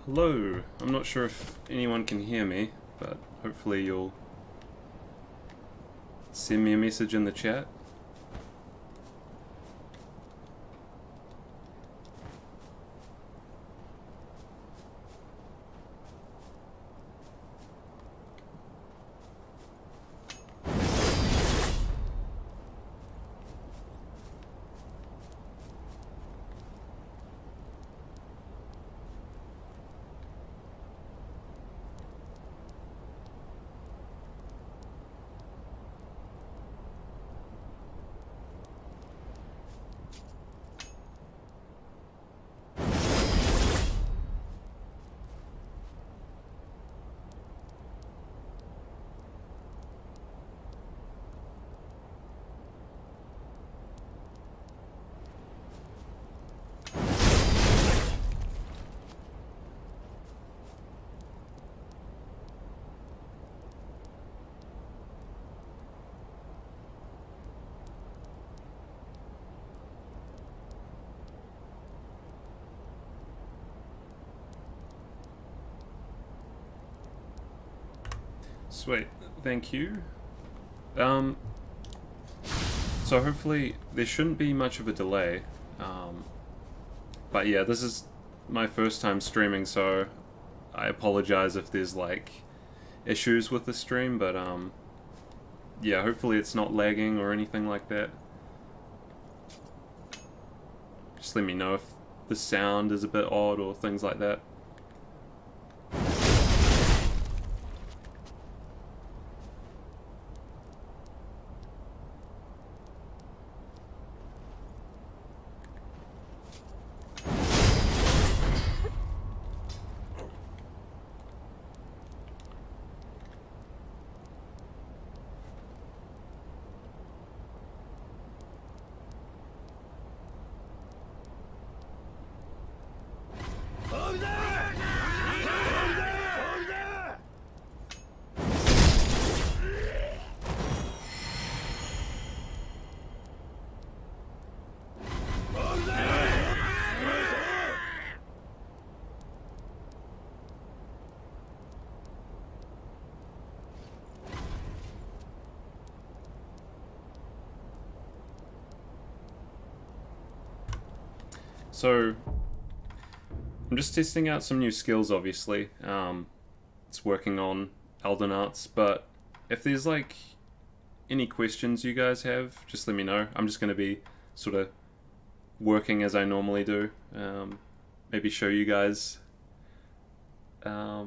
Hello, I'm not sure if anyone can hear me, but hopefully you'll send me a message in the chat. Sweet, thank you. So hopefully there shouldn't be much of a delay. But yeah, this is my first time streaming, so I apologize if there's like issues with the stream, but yeah, hopefully it's not lagging or anything like that. Just let me know if the sound is a bit odd or things like that. So, I'm just testing out some new skills, obviously. It's working on Elden Arts, but if there's like any questions you guys have, just let me know. I'm just going to be sort of working as I normally do. Maybe show you guys a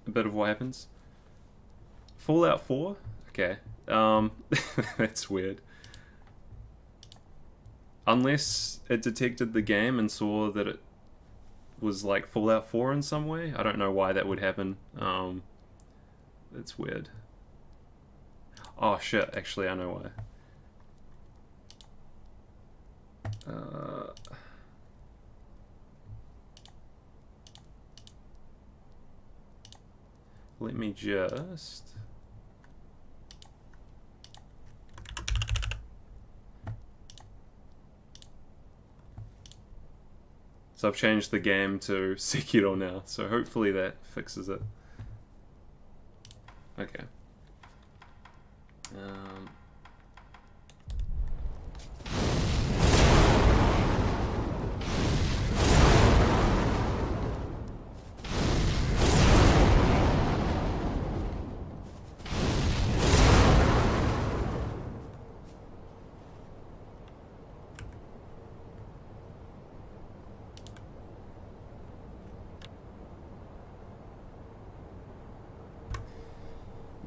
bit of what happens. Fallout 4? Okay. That's weird. Unless it detected the game and saw that it was like Fallout 4 in some way. I don't know why that would happen. It's weird. Oh shit, actually I know why. Let me just... So I've changed the game to Sekiro now, so hopefully that fixes it. Okay.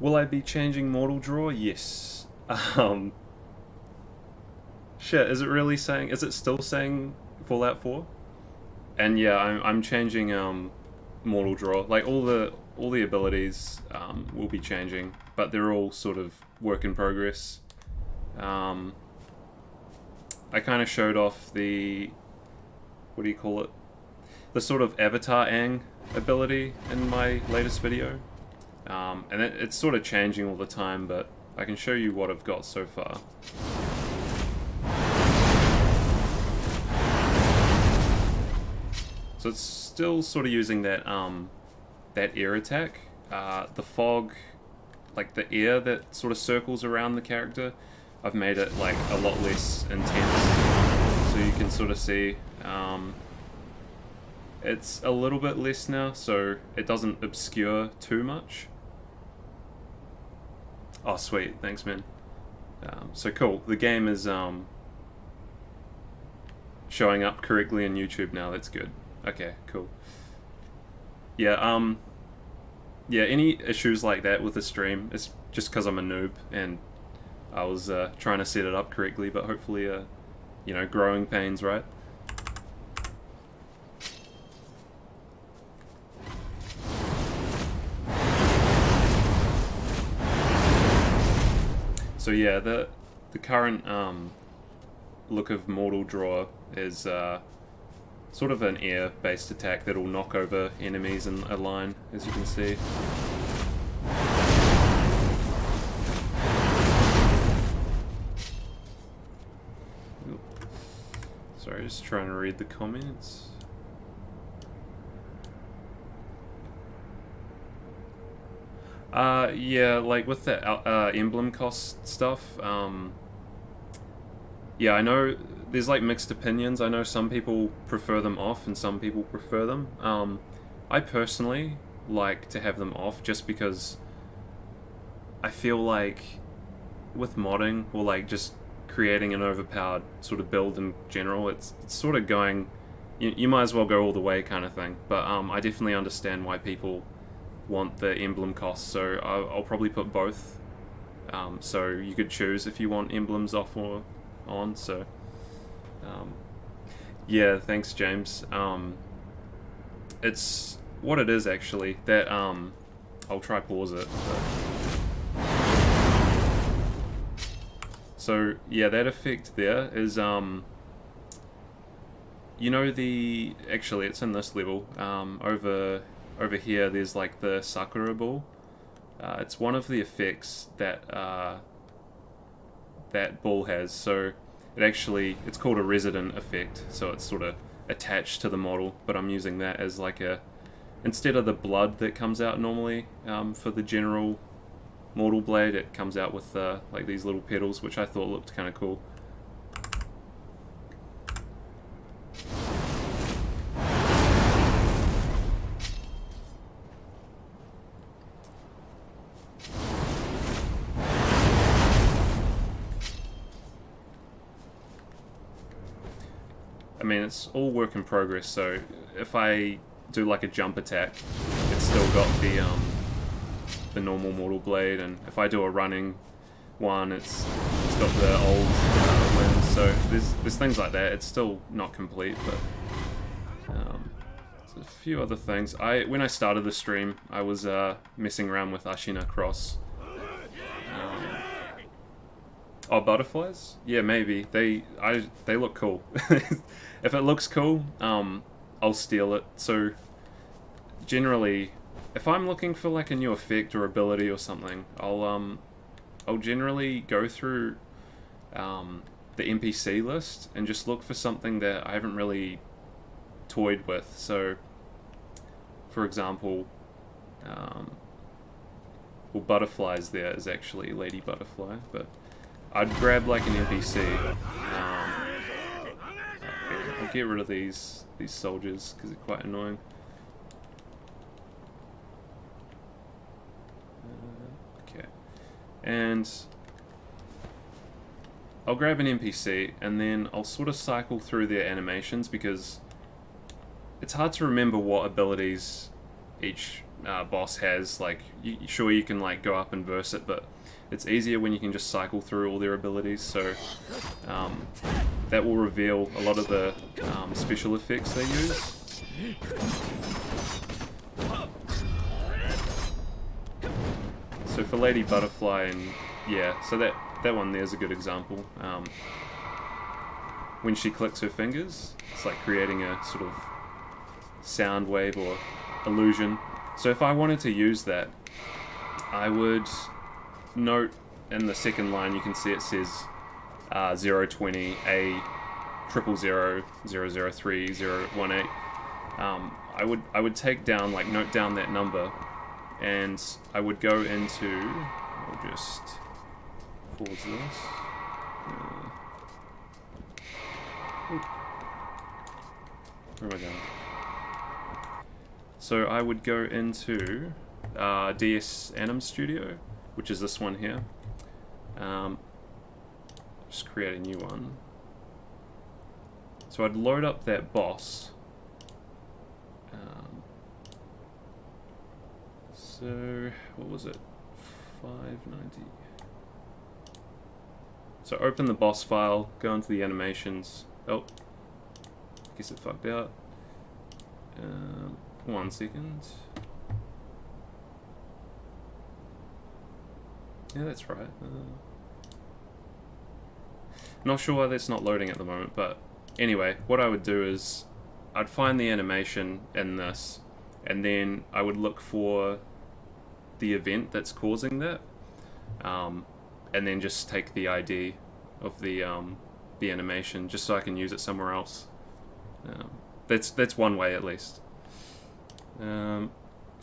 Will I be changing Mortal Draw? Yes. Shit, is it really saying... Is it still saying Fallout 4? And yeah, I'm changing Mortal Draw. Like, all the abilities will be changing, but they're all sort of work in progress. I kind of showed off the... What do you call it? The sort of Avatar Aang ability in my latest video. And it's sort of changing all the time, but I can show you what I've got so far. So it's still sort of using that that air attack. The fog, like the air that sort of circles around the character, I've made it like a lot less intense. So you can sort of see it's a little bit less now, so it doesn't obscure too much. Oh sweet, thanks man. So cool, the game is showing up correctly on YouTube now, that's good. Okay, cool. Yeah, yeah, any issues like that with the stream, it's just because I'm a noob and I was trying to set it up correctly, but hopefully, you know, growing pains, right? So yeah, the current look of Mortal Draw is sort of an air-based attack that'll knock over enemies in a line, as you can see. Ooh. Sorry, just trying to read the comments. Yeah, like with the emblem cost stuff, yeah, I know there's like mixed opinions. I know some people prefer them off and some people prefer them. I personally like to have them off just because I feel like with modding or like just creating an overpowered sort of build in general, it's sort of going, you might as well go all the way kind of thing. But I definitely understand why people want the emblem cost, so I'll probably put both. So you could choose if you want emblems off or on. So yeah, thanks James. It's what it is actually that I'll try pause it. But... So yeah, that effect there is you know, the actually it's in this level over here there's like the Sakura ball. It's one of the effects that that ball has, so it's called a resident effect, so it's sort of attached to the model, but I'm using that as like a, instead of the blood that comes out normally for the general Mortal Blade, it comes out with like these little petals, which I thought looked kind of cool. I mean, it's all work in progress, so if I do like a jump attack, it's still got the normal Mortal Blade, and if I do a running one, it's got the old lens, so there's things like that. It's still not complete, but there's a few other things. When I started the stream, I was messing around with Ashina Cross. Oh, butterflies? Yeah, maybe. They look cool. If it looks cool, I'll steal it. So, generally, if I'm looking for like a new effect or ability or something, I'll generally go through the NPC list and just look for something that I haven't really toyed with. So, for example, well, butterflies there is actually Lady Butterfly, but I'd grab like an NPC. I'll get rid of these soldiers because they're quite annoying. Okay, and I'll grab an NPC and then I'll sort of cycle through their animations because it's hard to remember what abilities each boss has. Like, sure you can like go up and verse it, but it's easier when you can just cycle through all their abilities, so that will reveal a lot of the special effects they use. So for Lady Butterfly, and yeah, so that one there's a good example. When she clicks her fingers, it's like creating a sort of sound wave or illusion. So if I wanted to use that, I would note in the second line, you can see it says 020 A 000 003 018. I would take down, like, note down that number, and I would go into, I'll just pause this. Where am I going? So I would go into DS Anim Studio, which is this one here. Just create a new one. So I'd load up that boss. So what was it? 590. So open the boss file, go into the animations. Oh, guess it fucked out. 1 second. Yeah, that's right. Not sure why that's not loading at the moment, but anyway, what I would do is I'd find the animation in this, and then I would look for the event that's causing that, and then just take the ID of the animation, just so I can use it somewhere else. That's one way at least. Sorry,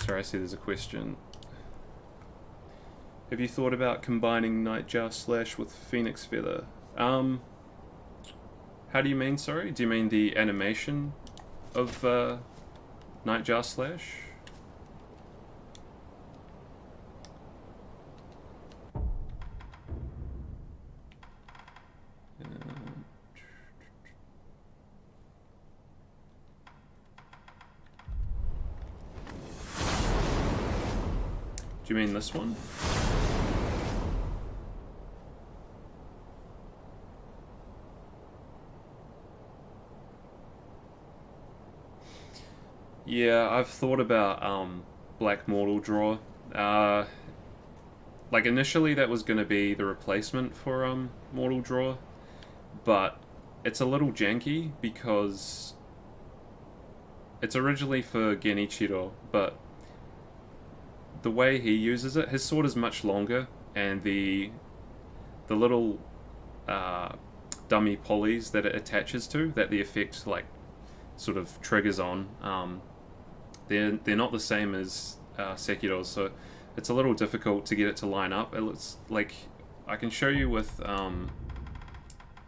I see there's a question. Have you thought about combining Nightjar Slash with Phoenix Feather? How do you mean, sorry? Do you mean the animation of Nightjar Slash? Do you mean this one? Yeah, I've thought about Black Mortal Draw. Like initially that was going to be the replacement for Mortal Draw, but it's a little janky because it's originally for Genichiro, but the way he uses it, his sword is much longer, and the little dummy polys that it attaches to, that the effect like sort of triggers on, they're not the same as Sekiro's, so it's a little difficult to get it to line up. It looks like, I can show you with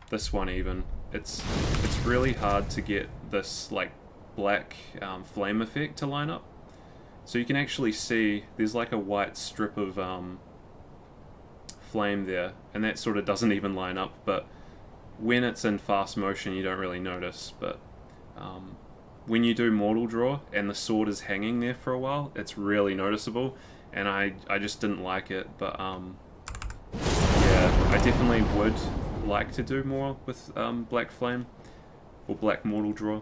this one even. It's really hard to get this like black flame effect to line up. So you can actually see there's like a white strip of flame there, and that sort of doesn't even line up, but when it's in fast motion you don't really notice. But when you do Mortal Draw and the sword is hanging there for a while, it's really noticeable, and I just didn't like it. But yeah, I definitely would like to do more with Black Flame or Black Mortal Draw.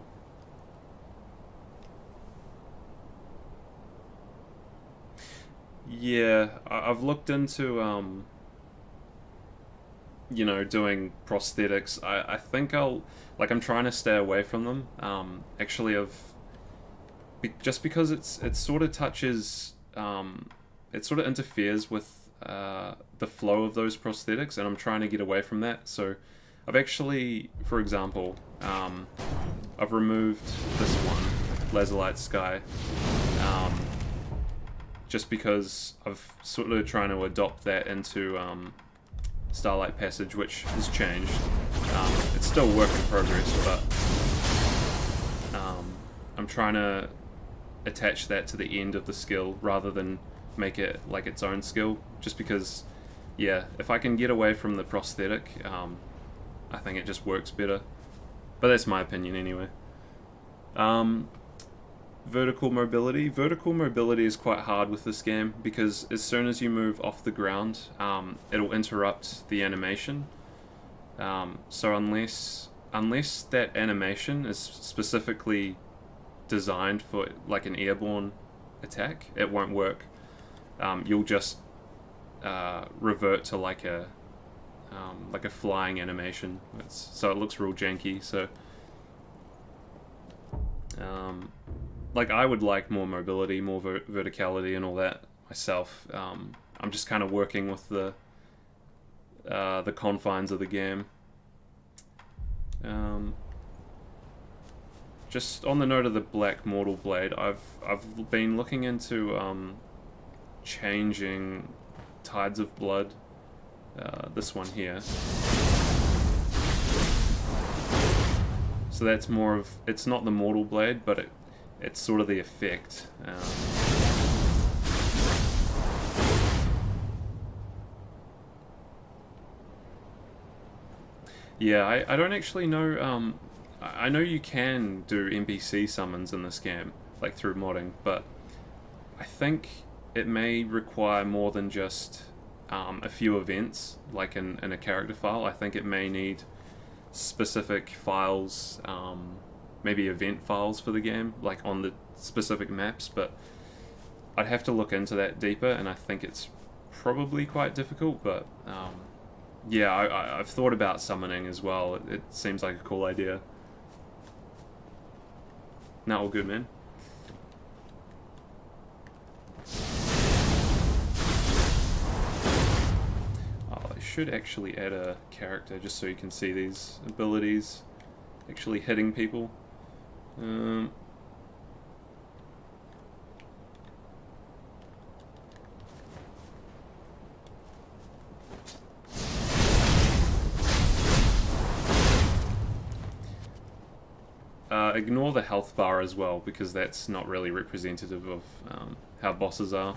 Yeah, I've looked into you know, doing prosthetics. I think I'm trying to stay away from them. Actually, just because it sort of touches, it sort of interferes with the flow of those prosthetics, and I'm trying to get away from that. So I've actually, for example, I've removed this one, Lazulite Sky, just because I've sort of trying to adopt that into Starlight Passage, which has changed. It's still a work in progress, but I'm trying to attach that to the end of the skill rather than make it like its own skill, just because, yeah, if I can get away from the prosthetic, I think it just works better. But that's my opinion anyway. Vertical mobility. Vertical mobility is quite hard with this game because as soon as you move off the ground, it'll interrupt the animation. So unless that animation is specifically designed for like an airborne attack, it won't work. You'll just revert to like a flying animation. So it looks real janky. So like I would like more mobility, more verticality and all that myself. I'm just kind of working with the confines of the game. Just on the note of the Black Mortal Blade, I've been looking into changing Tides of Blood, this one here. So that's more of, it's not the Mortal Blade, but it's sort of the effect. Yeah, I don't actually know. I know you can do NPC summons in this game, like through modding, but I think it may require more than just a few events, like in a character file. I think it may need specific files, maybe event files for the game, like on the specific maps, but I'd have to look into that deeper, and I think it's probably quite difficult, but yeah, I've thought about summoning as well. It seems like a cool idea. Not all good, man. Oh, I should actually add a character just so you can see these abilities actually hitting people. Ignore the health bar as well, because that's not really representative of how bosses are.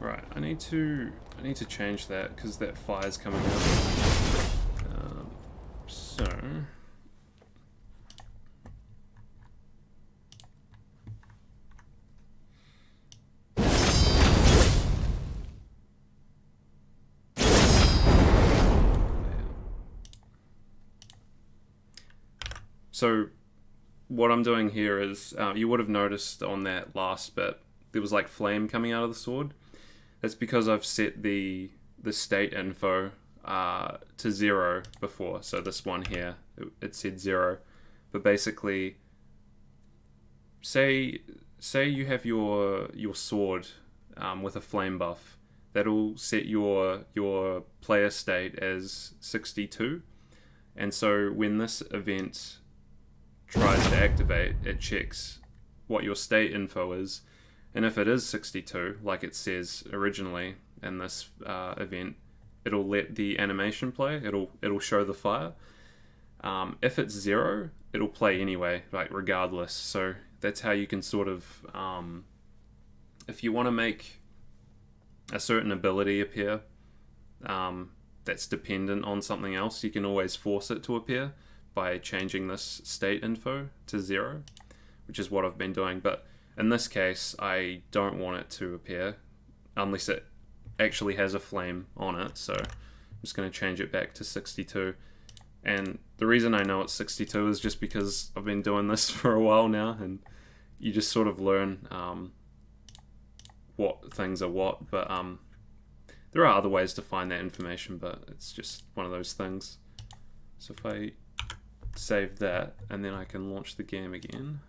Right, I need to change that because that fire's coming up. So So what I'm doing here is, you would have noticed on that last bit, there was like flame coming out of the sword. That's because I've set the state info to 0 before. So this one here, it said 0. But basically, say you have your sword with a flame buff, that'll set your player state as 62. And so when this event tries to activate, it checks what your state info is, and if it is 62, like it says originally in this event, it'll let the animation play. It'll show the fire. If it's 0, it'll play anyway, like regardless. So that's how you can sort of, if you want to make a certain ability appear that's dependent on something else, you can always force it to appear. by changing this state info to 0, which is what I've been doing. But in this case, I don't want it to appear unless it actually has a flame on it. So I'm just going to change it back to 62. And the reason I know it's 62 is just because I've been doing this for a while now, and you just sort of learn what things are what. But there are other ways to find that information, but it's just one of those things. So if I save that, and then I can launch the game again.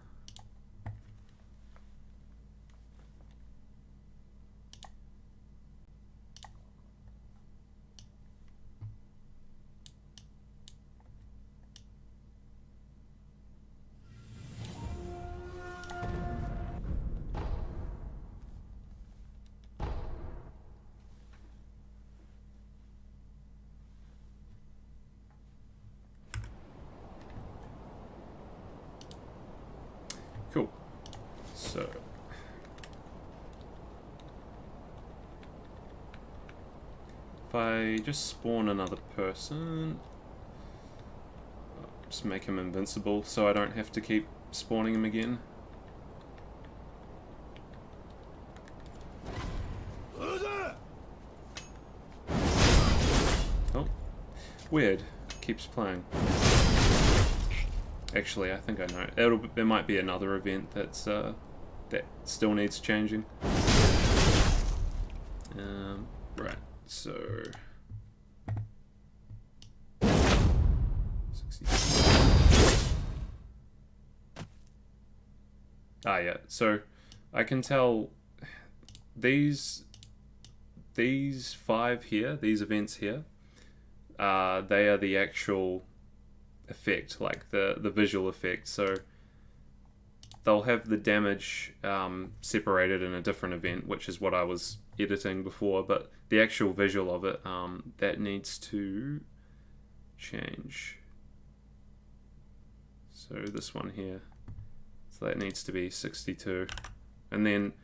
Cool. So if I just spawn another person, just make him invincible so I don't have to keep spawning him again. Oh, weird. Keeps playing. Actually, I think I know. There might be another event that's that still needs changing. Right. So 60. Yeah. So I can tell these 5 here, these events here, they are the actual effect, like the visual effect. So they'll have the damage separated in a different event, which is what I was editing before, but the actual visual of it, that needs to change. So this one here, so that needs to be 62, and then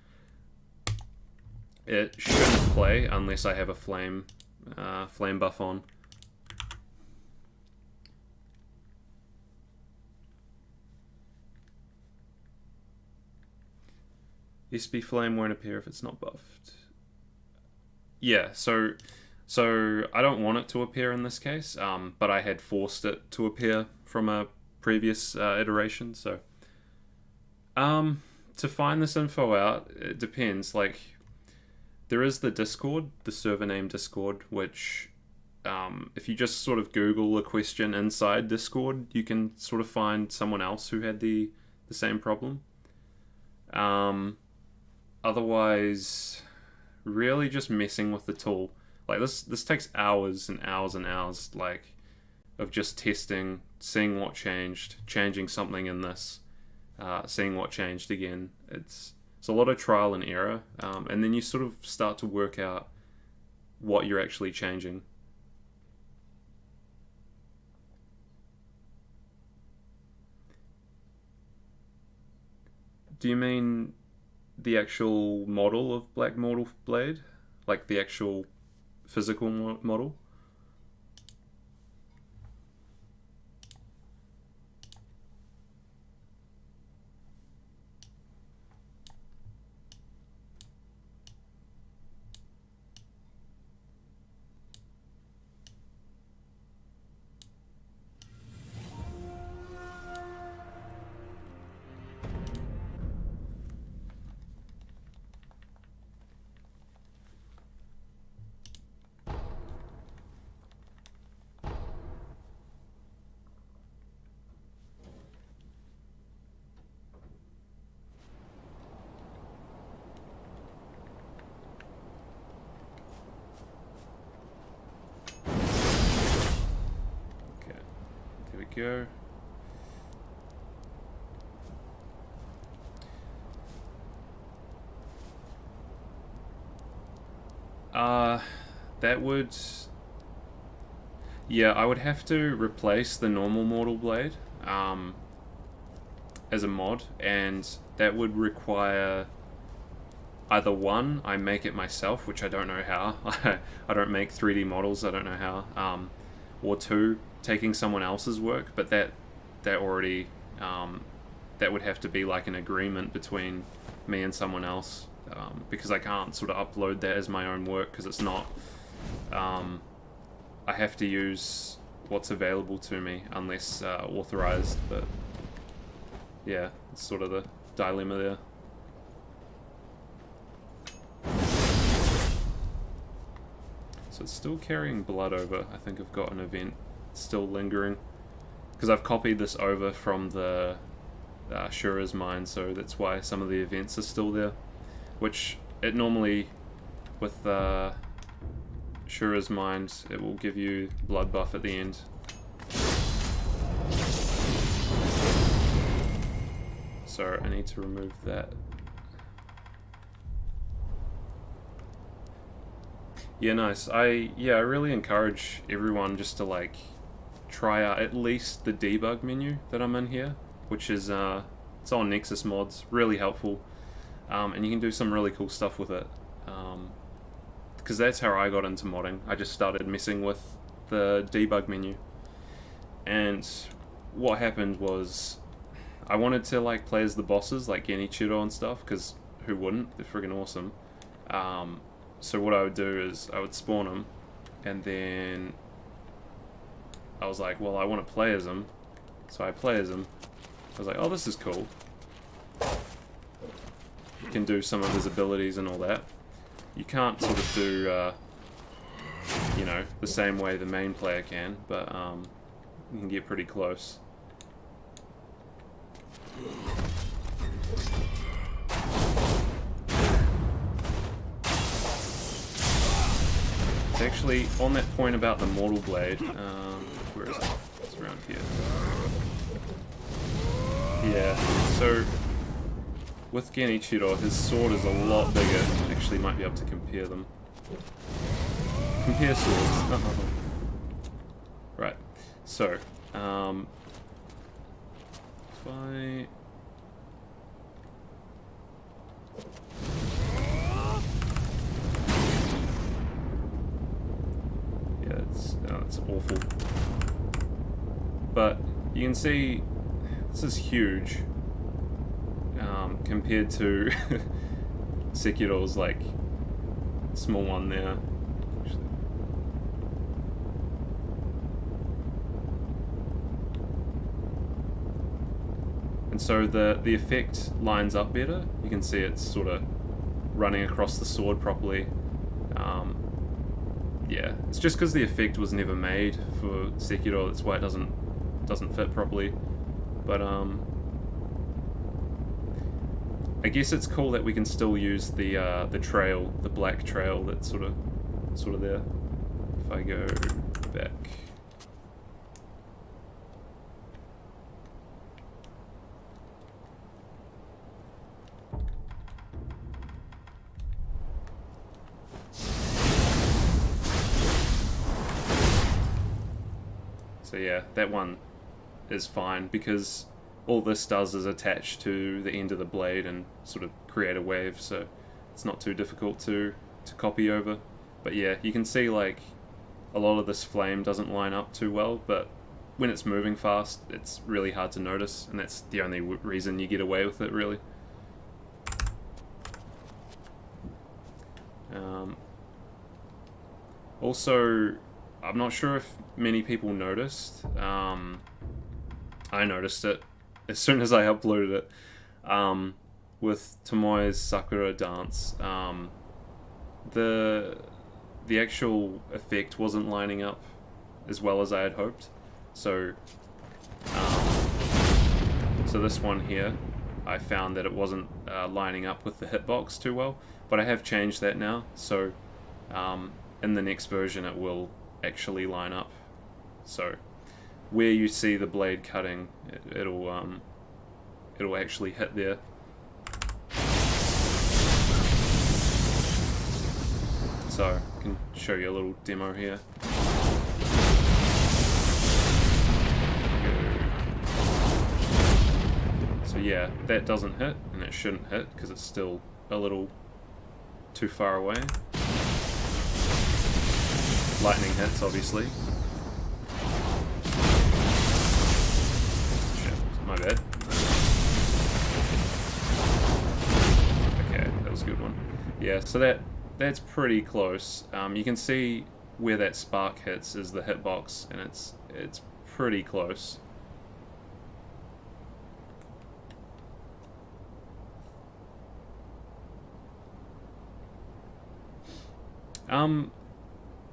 it shouldn't play unless I have a flame buff on. SB flame won't appear if it's not buffed. Yeah, so I don't want it to appear in this case, but I had forced it to appear from a previous iteration. So to find this info out, it depends. Like, there is the Discord, the server name Discord, which if you just sort of Google a question inside Discord, you can sort of find someone else who had the same problem. Otherwise, really just messing with the tool. Like this takes hours and hours and hours, like, of just testing, seeing what changed, changing something in this, seeing what changed again. It's a lot of trial and error, and then you sort of start to work out what you're actually changing. Do you mean the actual model of Black Mortal Blade? Like the actual physical model? Go. That would... Yeah, I would have to replace the normal Mortal Blade as a mod, and that would require either one, I make it myself, which I don't know how. I don't make 3D models, I don't know how. Or two, taking someone else's work, but that already that would have to be like an agreement between me and someone else, because I can't sort of upload that as my own work because it's not. I have to use what's available to me unless authorized, but yeah, it's sort of the dilemma there. So it's still carrying blood over. I think I've got an event still lingering because I've copied this over from the Shura's mine, so that's why some of the events are still there, which it normally with Shura's mind it will give you blood buff at the end. So I need to remove that. Yeah, nice. I really encourage everyone just to like try out at least the debug menu that I'm in here, which is it's on Nexus Mods, really helpful, and you can do some really cool stuff with it. Because that's how I got into modding. I just started messing with the debug menu, and what happened was I wanted to like play as the bosses like Genichiro and stuff, because who wouldn't? They're friggin' awesome. So what I would do is I would spawn them, and then I was like, well, I want to play as them, so I play as them. I was like, oh, this is cool. You can do some of his abilities and all that. You can't sort of do, you know, the same way the main player can, but you can get pretty close. It's actually on that point about the Mortal Blade. Where is it? It's around here. Yeah, so with Genichiro, his sword is a lot bigger. Actually, might be able to compare them. Compare swords. Right. So, if I... Yeah, it's awful. But you can see this is huge compared to Sekiro's like small one there. And so the effect lines up better. You can see it's sort of running across the sword properly. Yeah, it's just because the effect was never made for Sekiro, that's why it doesn't fit properly. But I guess it's cool that we can still use the trail, the black trail that's sort of there. If I go back. So yeah, that one is fine because all this does is attach to the end of the blade and sort of create a wave, so it's not too difficult to copy over. But yeah, you can see like a lot of this flame doesn't line up too well, but when it's moving fast, it's really hard to notice, and that's the only reason you get away with it, really. Also, I'm not sure if many people noticed. I noticed it as soon as I uploaded it. With Tomoe's Sakura dance, the actual effect wasn't lining up as well as I had hoped. So, so this one here, I found that it wasn't lining up with the hitbox too well. But I have changed that now. So, in the next version, it will actually line up. So where you see the blade cutting, it'll actually hit there. So I can show you a little demo here. So yeah, that doesn't hit, and it shouldn't hit because it's still a little too far away. Lightning hits, obviously. bad. Okay, that was a good one. Yeah, so that's pretty close. You can see where that spark hits is the hitbox, and it's pretty close.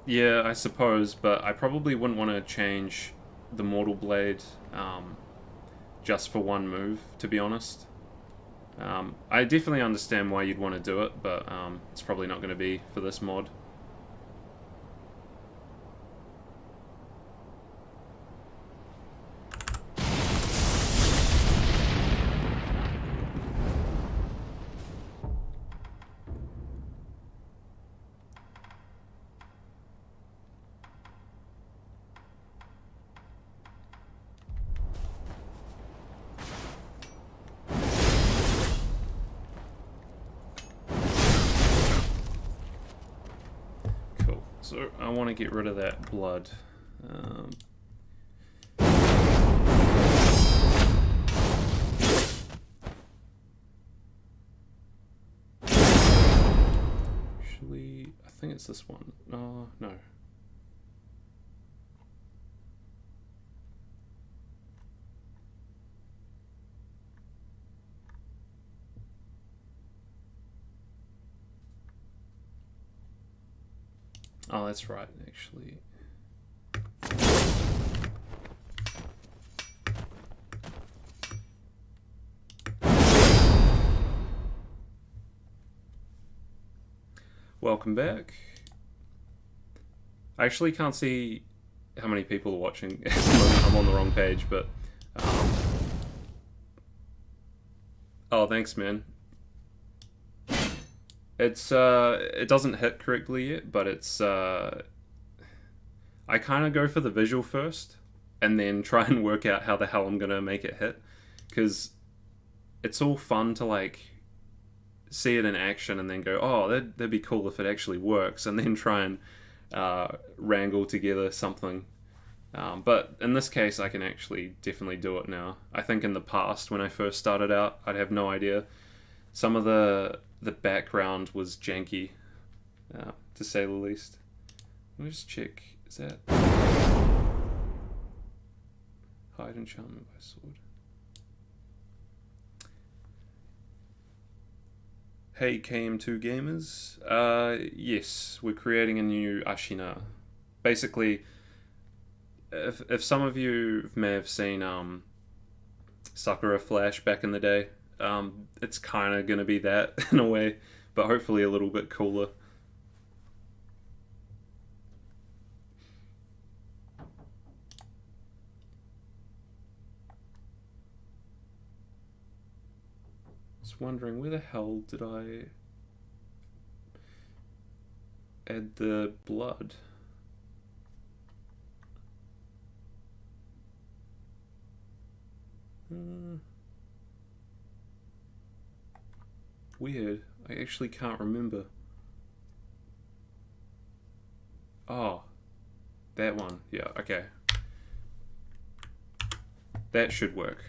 Yeah, I suppose, but I probably wouldn't want to change the Mortal Blade just for one move, to be honest. I definitely understand why you'd want to do it, but it's probably not going to be for this mod. So I want to get rid of that blood. Actually, I think it's this one. No. Oh, that's right, actually. Welcome back. I actually can't see how many people are watching. I'm on the wrong page, but... Oh, thanks, man. It's, it doesn't hit correctly yet, but it's, I kind of go for the visual first, and then try and work out how the hell I'm gonna make it hit. Because it's all fun to, like, see it in action and then go, oh, that'd be cool if it actually works, and then try and wrangle together something. But in this case, I can actually definitely do it now. I think in the past, when I first started out, I'd have no idea. Some of the background was janky, to say the least. Let me just check. Is that hide enchantment by sword? Hey KM2 gamers. Yes, we're creating a new Ashina. Basically, if some of you may have seen Sakura Flash back in the day, it's kind of going to be that in a way, but hopefully a little bit cooler. Just wondering, where the hell did I add the blood? Weird. I actually can't remember. Oh. That one. Yeah, okay. That should work.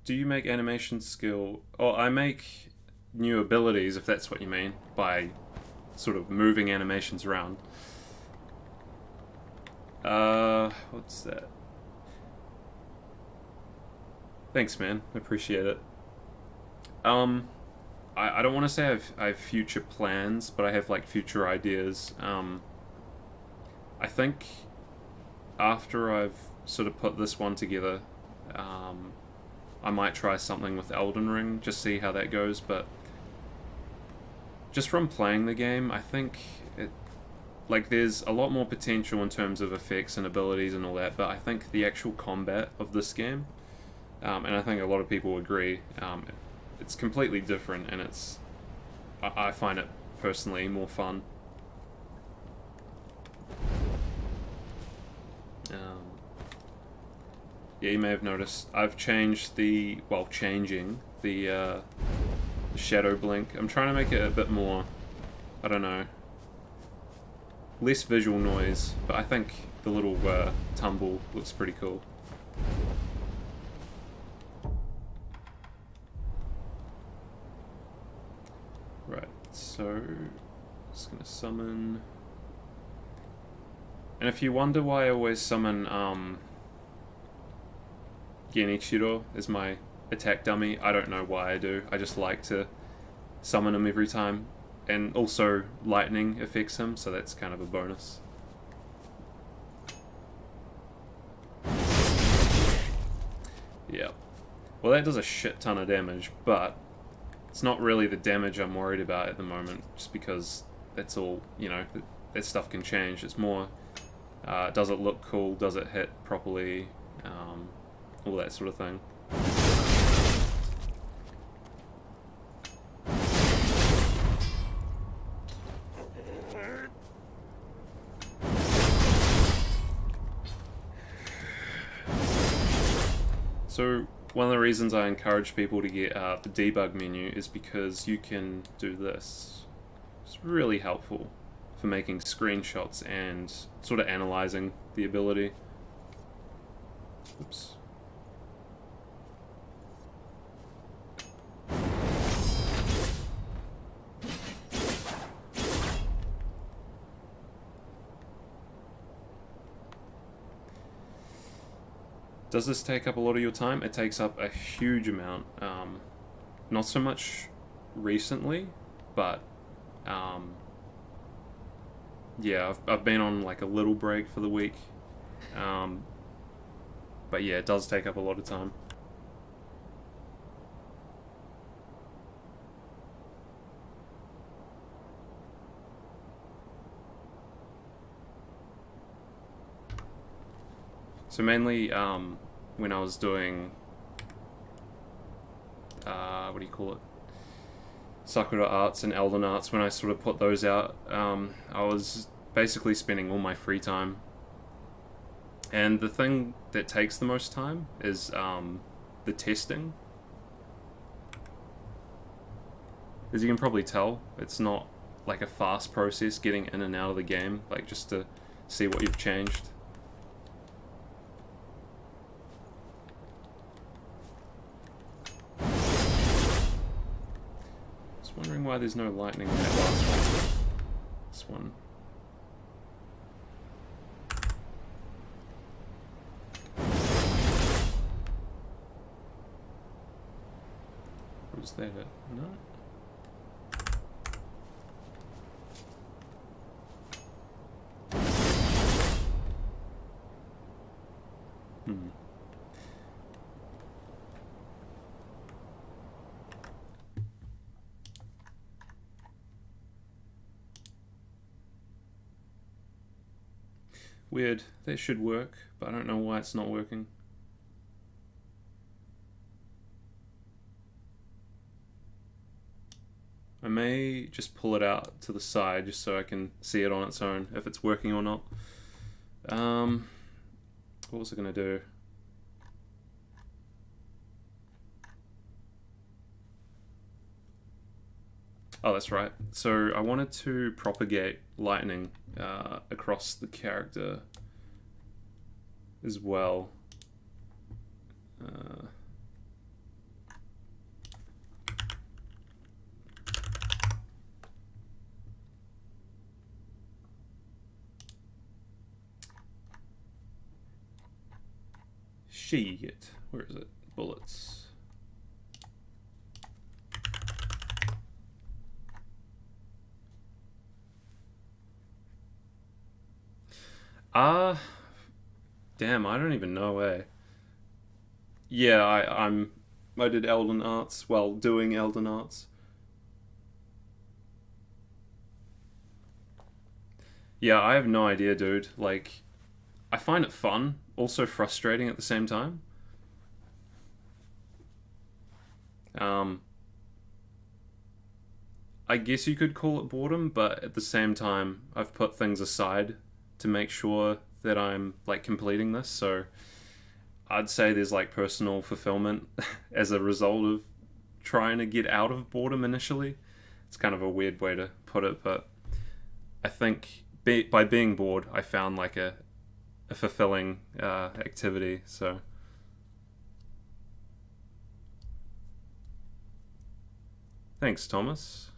Do you make animation skill? Oh, I make new abilities, if that's what you mean, by sort of moving animations around. What's that? Thanks, man. I appreciate it. I don't want to say I have future plans, but I have, like, future ideas. I think after I've sort of put this one together, I might try something with Elden Ring, just see how that goes, but just from playing the game, I think like there's a lot more potential in terms of effects and abilities and all that, but I think the actual combat of this game, and I think a lot of people agree, it's completely different, and I find it personally more fun. Yeah, you may have noticed I've changed changing the shadow blink. I'm trying to make it a bit more, I don't know, less visual noise, but I think the little tumble looks pretty cool. Right, so just gonna summon. And if you wonder why I always summon Genichiro as my attack dummy, I don't know why I do. I just like to summon him every time. And also lightning affects him, so that's kind of a bonus. Yeah. Well, that does a shit ton of damage, but it's not really the damage I'm worried about at the moment, just because that's all, you know, that stuff can change. It's more, does it look cool, does it hit properly, all that sort of thing. So one of the reasons I encourage people to get the debug menu is because you can do this. It's really helpful for making screenshots and sort of analyzing the ability. Oops. Does this take up a lot of your time? It takes up a huge amount. Not so much recently, but yeah, I've been on like a little break for the week. But yeah, it does take up a lot of time. So mainly when I was doing, what do you call it? Sakura Arts and Elden Arts, when I sort of put those out, I was basically spending all my free time. And the thing that takes the most time is the testing. As you can probably tell, it's not like a fast process getting in and out of the game, like just to see what you've changed. Just wondering why there's no lightning in that last one. This one. Was that it? No? Weird. That should work, but I don't know why it's not working. I may just pull it out to the side just so I can see it on its own, if it's working or not. What was I going to do? Oh, that's right. So I wanted to propagate lightning across the character as well. Shit. Where is it? Bullets. Damn, I don't even know, eh? Yeah, I did Elden Arts while doing Elden Arts. Yeah, I have no idea, dude. Like, I find it fun, also frustrating at the same time. Um, I guess you could call it boredom, but at the same time, I've put things aside to make sure that I'm like completing this. So I'd say there's like personal fulfillment as a result of trying to get out of boredom initially. It's kind of a weird way to put it, but I think by being bored, I found like a fulfilling activity. So thanks, Thomas.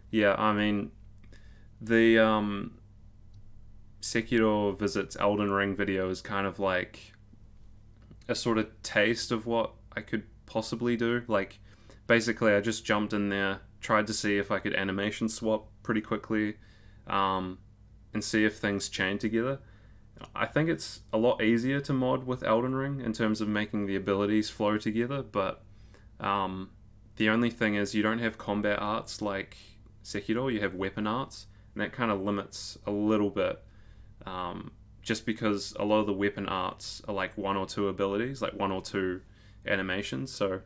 Yeah, I mean the Sekiro visits Elden Ring video is kind of like a sort of taste of what I could possibly do. Like, basically, I just jumped in there, tried to see if I could animation swap pretty quickly, and see if things chain together. I think it's a lot easier to mod with Elden Ring in terms of making the abilities flow together, but the only thing is you don't have combat arts like Sekiro, you have weapon arts, and that kind of limits a little bit. Just because a lot of the weapon arts are like one or two abilities, like one or two animations. So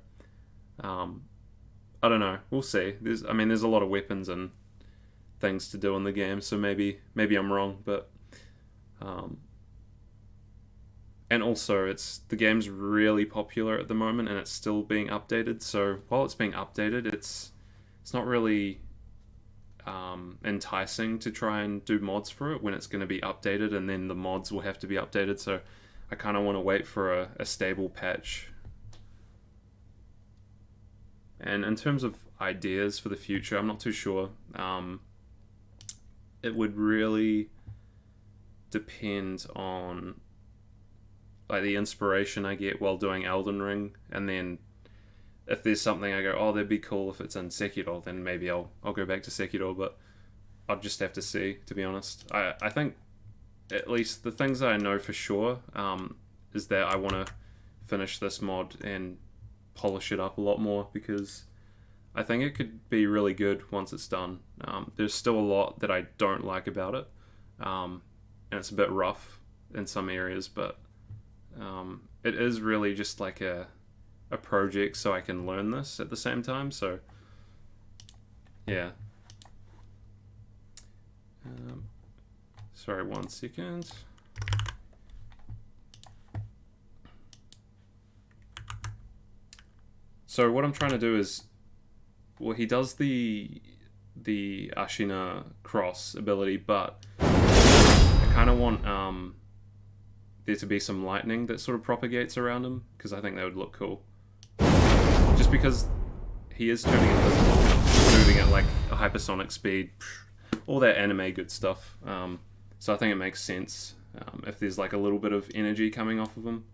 I don't know. We'll see. There's a lot of weapons and things to do in the game, so maybe I'm wrong, but and also the game's really popular at the moment and it's still being updated. So while it's being updated, it's not really enticing to try and do mods for it when it's going to be updated, and then the mods will have to be updated. So I kind of want to wait for a stable patch. And in terms of ideas for the future, I'm not too sure. It would really depend on like the inspiration I get while doing Elden Ring, and then if there's something I go, oh, that'd be cool if it's in Sekiro, then maybe I'll go back to Sekiro, but I'll just have to see, to be honest. I think at least the things that I know for sure is that I want to finish this mod and polish it up a lot more, because I think it could be really good once it's done. There's still a lot that I don't like about it, and it's a bit rough in some areas, but it is really just like a project so I can learn this at the same time. So yeah. Sorry, 1 second. So what I'm trying to do is, well, he does the Ashina cross ability, but I kind of want there to be some lightning that sort of propagates around him, because I think that would look cool. Just because he is turning invisible, moving at like a hypersonic speed, all that anime good stuff. So I think it makes sense if there's like a little bit of energy coming off of him.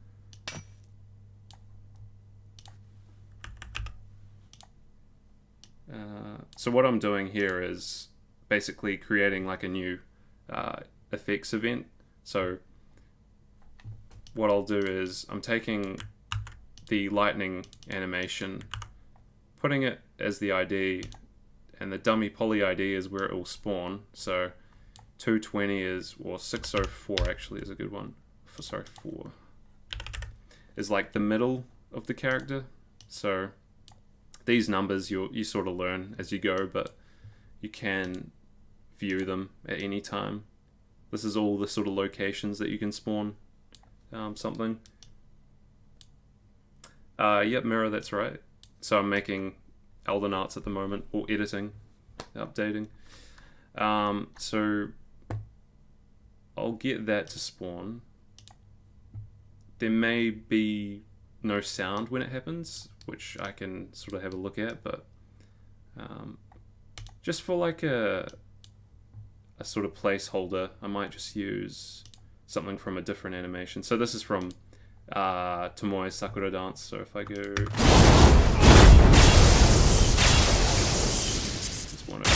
So what I'm doing here is basically creating like a new effects event. So what I'll do is I'm taking the lightning animation, putting it as the ID, and the dummy poly ID is where it will spawn. So 220 is, or 604 actually is a good one. Sorry, 4 is like the middle of the character. So these numbers you sort of learn as you go, but you can view them at any time. This is all the sort of locations that you can spawn something. Yep, Mirror, that's right. So I'm making Elden Arts at the moment, or editing, updating. So I'll get that to spawn. There may be no sound when it happens, which I can sort of have a look at, but just for like a sort of placeholder, I might just use something from a different animation. So this is from Tomoe's Sakura Dance. So if I go, just want to,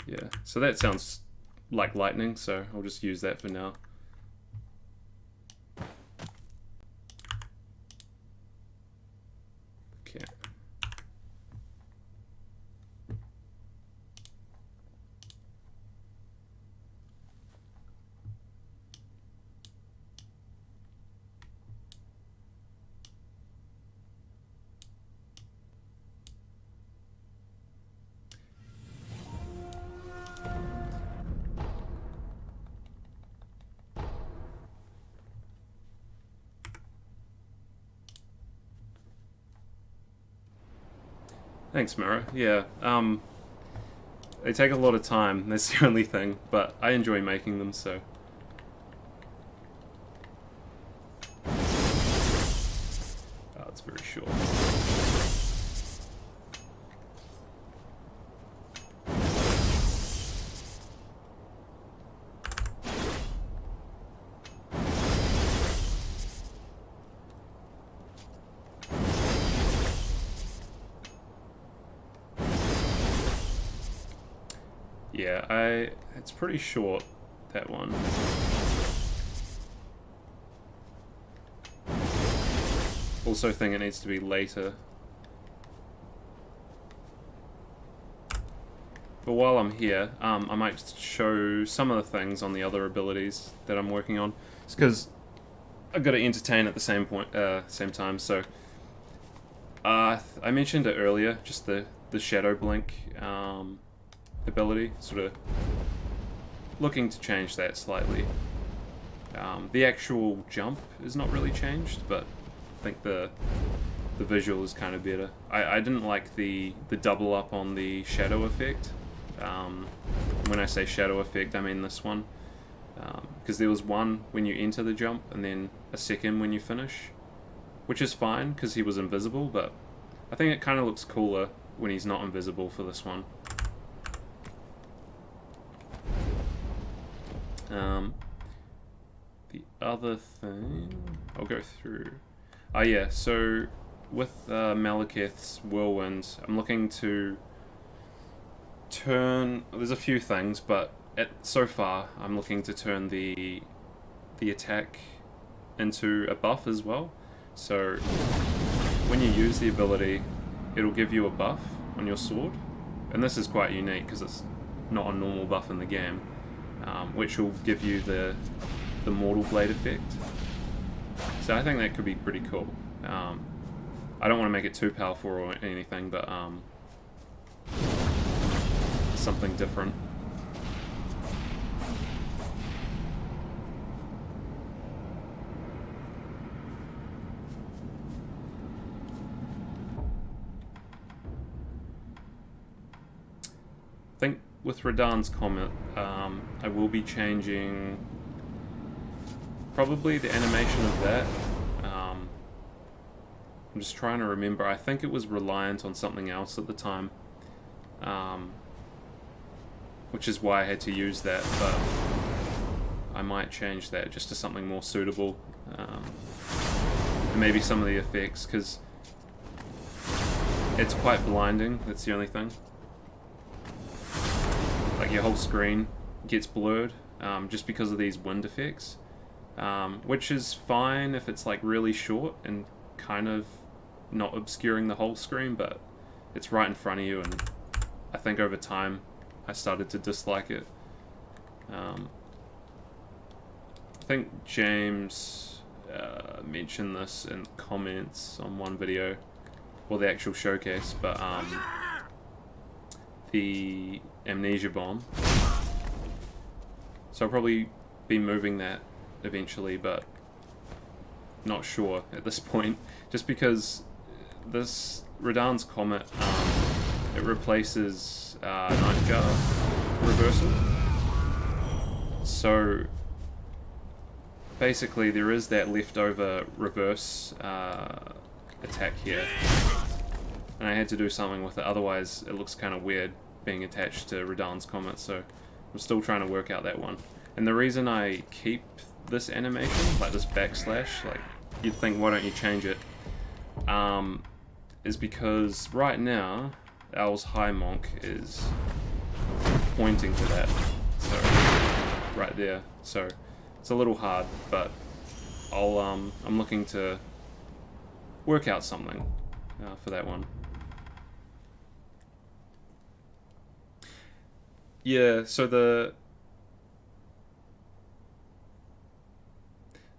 yeah. So that sounds like lightning. So I'll just use that for now. Okay. Thanks, Mira. Yeah, they take a lot of time, that's the only thing, but I enjoy making them, so... Oh, it's very short. Yeah, it's pretty short, that one. Also think it needs to be later. But while I'm here, I might show some of the things on the other abilities that I'm working on. It's because I've got to entertain at the same time, so... I mentioned it earlier, just the Shadow Blink, ability, sort of looking to change that slightly. The actual jump is not really changed, but I think the visual is kind of better. I didn't like the double up on the shadow effect. When I say shadow effect, I mean this one, because there was one when you enter the jump and then a second when you finish, which is fine because he was invisible, but I think it kind of looks cooler when he's not invisible for this one. The other thing I'll go through. Oh yeah, so with Malekith's Whirlwind, I'm looking to turn. There's a few things, but so far I'm looking to turn the attack into a buff as well. So when you use the ability, it'll give you a buff on your sword, and this is quite unique because it's not a normal buff in the game. Which will give you the Mortal Blade effect. So I think that could be pretty cool. I don't want to make it too powerful or anything, but something different. I think with Radahn's Comet, I will be changing probably the animation of that. I'm just trying to remember. I think it was reliant on something else at the time, which is why I had to use that, but I might change that just to something more suitable. And maybe some of the effects, because it's quite blinding, that's the only thing. Like your whole screen gets blurred just because of these wind effects, which is fine if it's like really short and kind of not obscuring the whole screen, but it's right in front of you, and I think over time I started to dislike it. I think James mentioned this in comments on one video, or the actual showcase, but the amnesia bomb. So I'll probably be moving that eventually, but not sure at this point, just because this Radahn's Comet, it replaces Nightjar reversal. So basically there is that leftover reverse attack here, and I had to do something with it, otherwise it looks kind of weird being attached to Radahn's Comet, so I'm still trying to work out that one. And the reason I keep this animation, like this backslash, like you'd think why don't you change it, is because right now Owl's High Monk is pointing to that, so right there, so it's a little hard, but I'm looking to work out something. for that one. Yeah, so the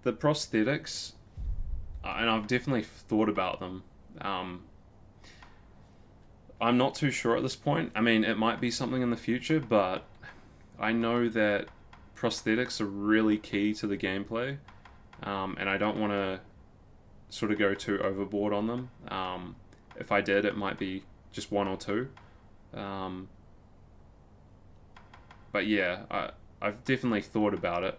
prosthetics, and I've definitely thought about them. I'm not too sure at this point. I mean, it might be something in the future, but I know that prosthetics are really key to the gameplay, and I don't want to sort of go too overboard on them. If I did, it might be just one or two. But yeah, I've definitely thought about it.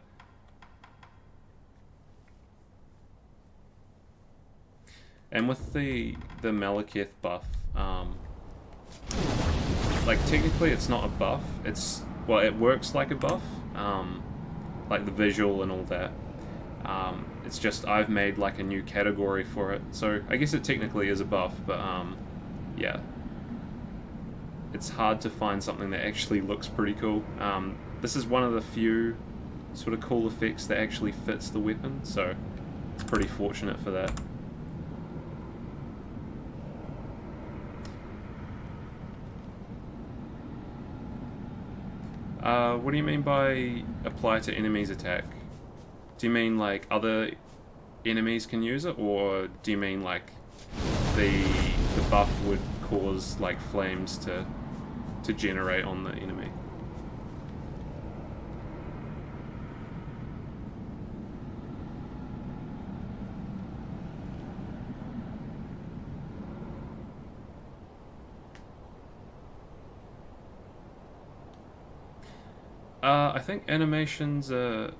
And with the Malekith buff, like technically it's not a buff. It's, well, it works like a buff, like the visual and all that. It's just I've made like a new category for it, so I guess it technically is a buff, but yeah, it's hard to find something that actually looks pretty cool. This is one of the few sort of cool effects that actually fits the weapon, so it's pretty fortunate for that. What do you mean by apply to enemies attack? Do you mean like other enemies can use it, or do you mean like the buff would cause like flames to generate on the enemy? I think animations are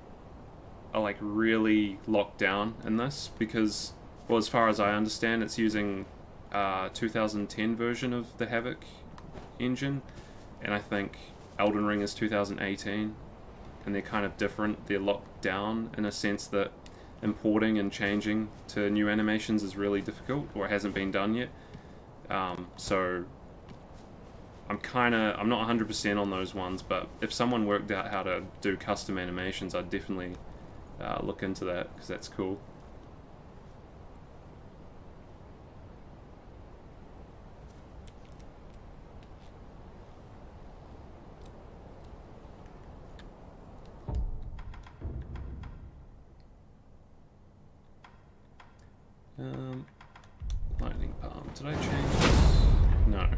like really locked down in this because, well, as far as I understand, it's using 2010 version of the Havoc engine, and I think Elden Ring is 2018, and they're kind of different. They're locked down in a sense that importing and changing to new animations is really difficult, or it hasn't been done yet. So I'm not 100% on those ones, but if someone worked out how to do custom animations, I'd definitely look into that, because that's cool. Lightning Palm. Did I change this? No.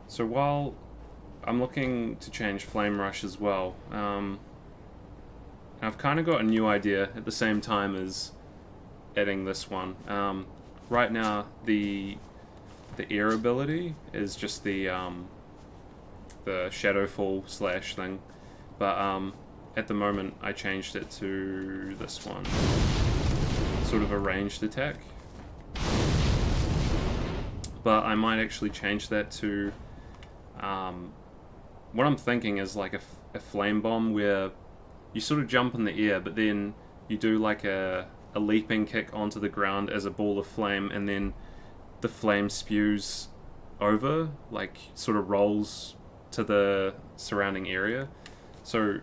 So while I'm looking to change Flame Rush as well, I've kind of got a new idea at the same time as adding this one. Right now, the air ability is just the Shadowfall slash thing, but at the moment I changed it to this one, sort of a ranged attack. But I might actually change that to what I'm thinking is like a flame bomb, where you sort of jump in the air, but then you do like a leaping kick onto the ground as a ball of flame, and then the flame spews over, like sort of rolls to the surrounding area. So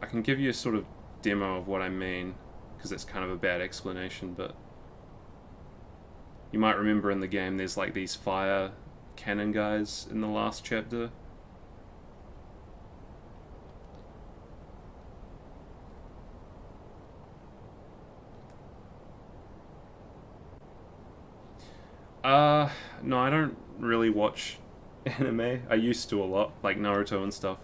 I can give you a sort of demo of what I mean, because it's kind of a bad explanation, but you might remember in the game there's like these fire cannon guys in the last chapter. No, I don't really watch anime. I used to a lot, like Naruto and stuff.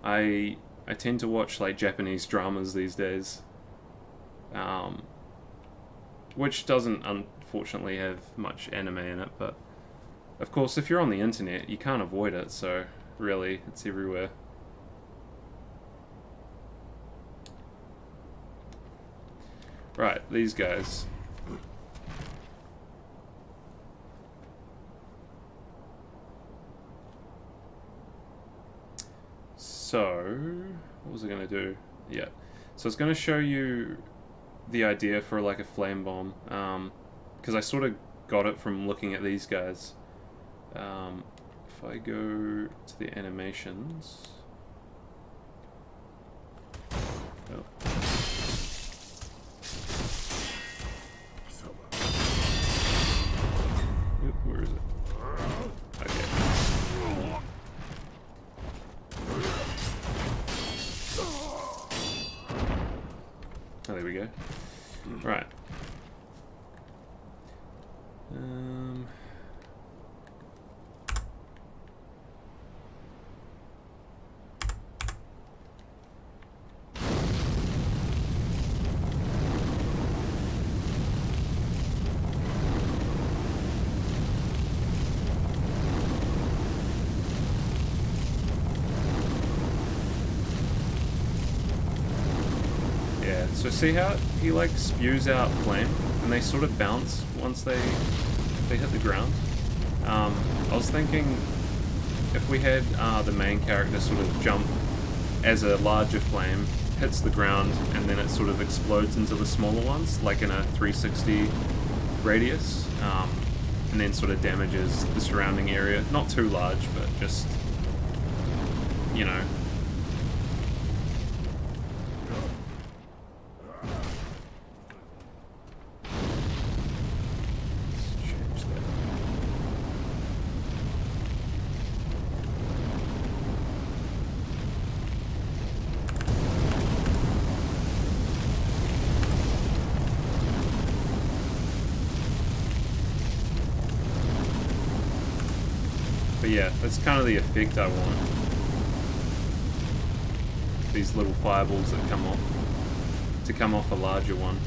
I tend to watch like Japanese dramas these days, which doesn't unfortunately have much anime in it, but of course if you're on the internet you can't avoid it, so really it's everywhere. Right, these guys. So, what was I going to do? Yeah. So it's going to show you the idea for like a flame bomb, because I sort of got it from looking at these guys. If I go to the animations, oh. Oop, where is it? Okay. Oh, there we go. Right. So see how he like spews out flame, and they sort of bounce once they hit the ground. I was thinking if we had the main character sort of jump as a larger flame, hits the ground, and then it sort of explodes into the smaller ones, like in a 360 radius, and then sort of damages the surrounding area. Not too large, but just, you know. But yeah, that's kind of the effect I want. These little fireballs that come off, to come off a larger one.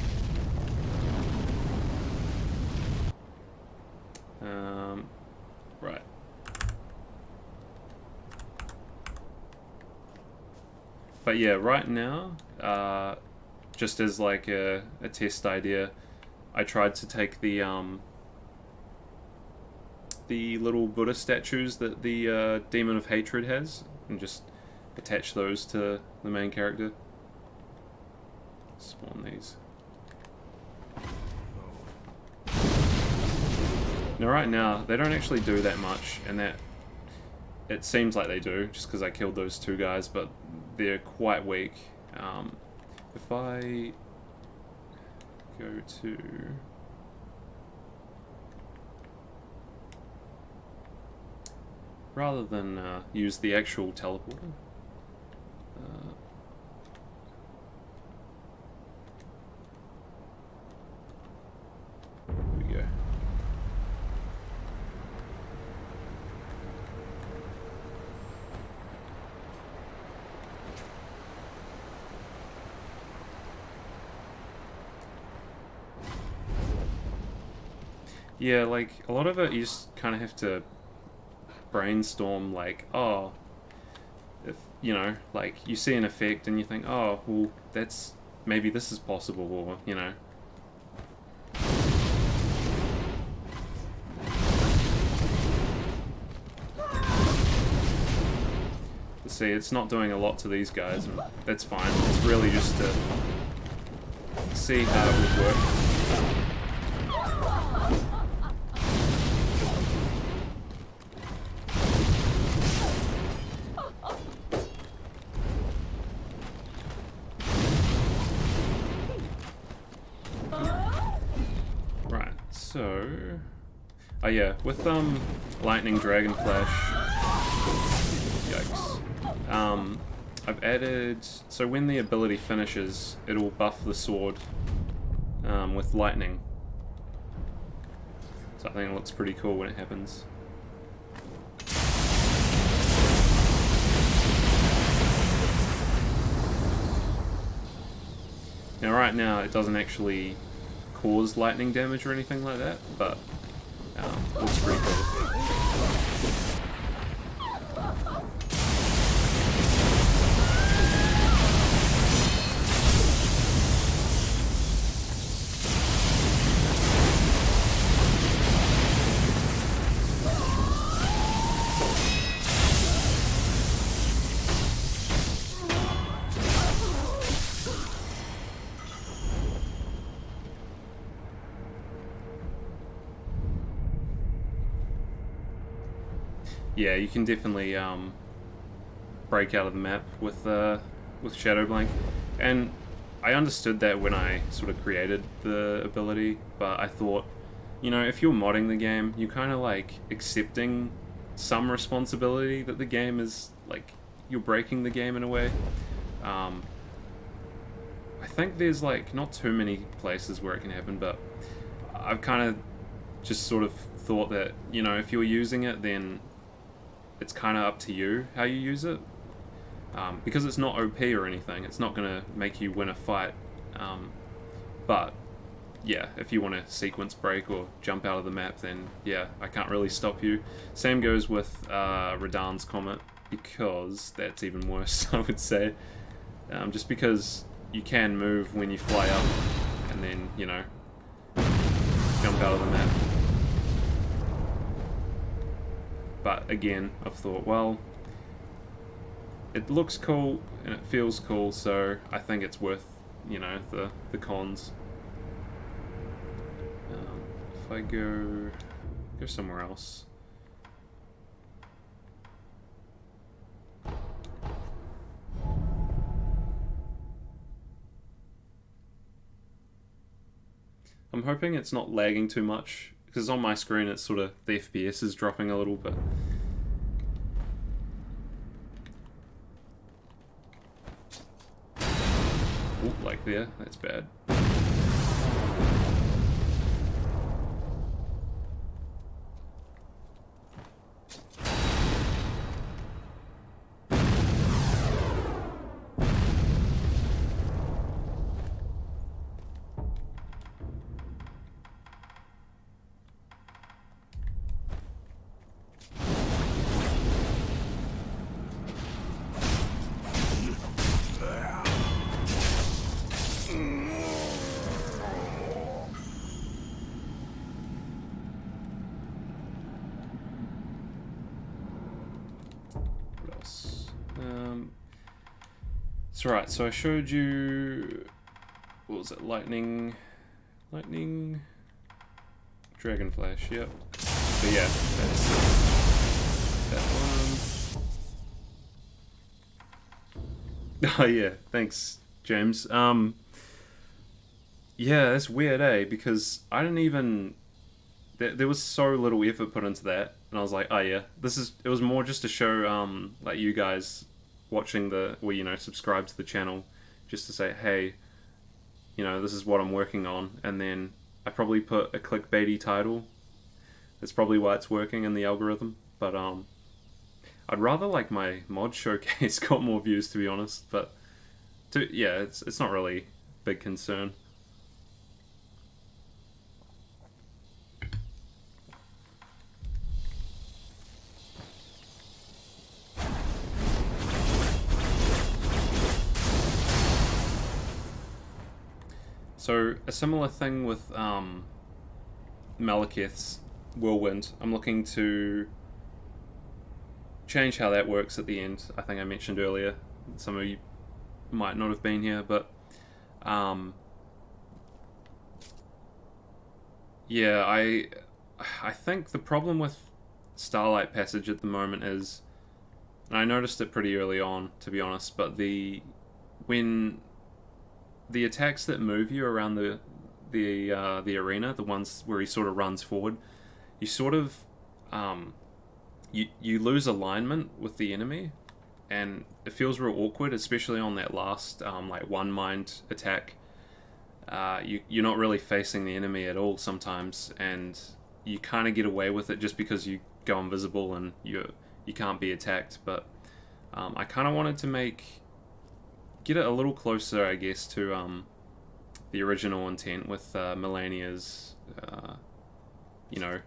Right. But yeah, right now, just as like a test idea, I tried to take the little Buddha statues that the Demon of Hatred has, and just attach those to the main character. Spawn these. Now right now, they don't actually do that much, and that it seems like they do, just because I killed those two guys, but they're quite weak. If I go to... rather than use the actual teleporter. Here we go. Yeah, like, a lot of it you just kind of have to brainstorm, like, oh, if, you know, like, you see an effect and you think, oh, well, that's, maybe this is possible, or, you know. See, it's not doing a lot to these guys, and that's fine. It's really just to see how it would work. Right, so... oh yeah, with Lightning Dragon Flash... yikes. I've added... so when the ability finishes, it'll buff the sword with lightning. So I think it looks pretty cool when it happens. Now right now it doesn't actually cause lightning damage or anything like that, but it looks pretty cool. yeah, you can definitely break out of the map with Shadow Blank, and I understood that when I sort of created the ability, but I thought, you know, if you're modding the game, you're kind of like accepting some responsibility that the game is like you're breaking the game in a way. I think there's like not too many places where it can happen, but I've kind of just sort of thought that, you know, if you're using it, then it's kind of up to you how you use it. Because it's not OP or anything, it's not going to make you win a fight. But yeah, if you want to sequence break or jump out of the map, then yeah, I can't really stop you. Same goes with Radahn's Comet, because that's even worse, I would say. Just because you can move when you fly up, and then, you know, jump out of the map. But again, I've thought, well, it looks cool and it feels cool, so I think it's worth, you know, the cons. If I go somewhere else. I'm hoping it's not lagging too much, because on my screen it's sort of, the FPS is dropping a little bit. Ooh, like there, that's bad. Right, so I showed you, what was it, lightning, dragon flash, yep. So yeah, that's that one. Oh yeah, thanks, James. Yeah, that's weird, eh? Because I didn't even, there was so little effort put into that, and I was like, oh yeah, it was more just to show, like, you guys watching you know, subscribe to the channel, just to say, hey, you know, this is what I'm working on. And then I probably put a clickbaity title. That's probably why it's working in the algorithm. But I'd rather like my mod showcase got more views, to be honest. But yeah, it's not really a big concern. So a similar thing with Malekith's Whirlwind. I'm looking to change how that works at the end. I think I mentioned earlier. Some of you might not have been here, but yeah, I think the problem with Starlight Passage at the moment is, and I noticed it pretty early on, to be honest, but when the attacks that move you around the arena, the ones where he sort of runs forward, you sort of you lose alignment with the enemy, and it feels real awkward, especially on that last like one mind attack. You're not really facing the enemy at all sometimes, and you kind of get away with it just because you go invisible and you can't be attacked. But I kind of wanted to get it a little closer, I guess, to the original intent with Melania's, you know,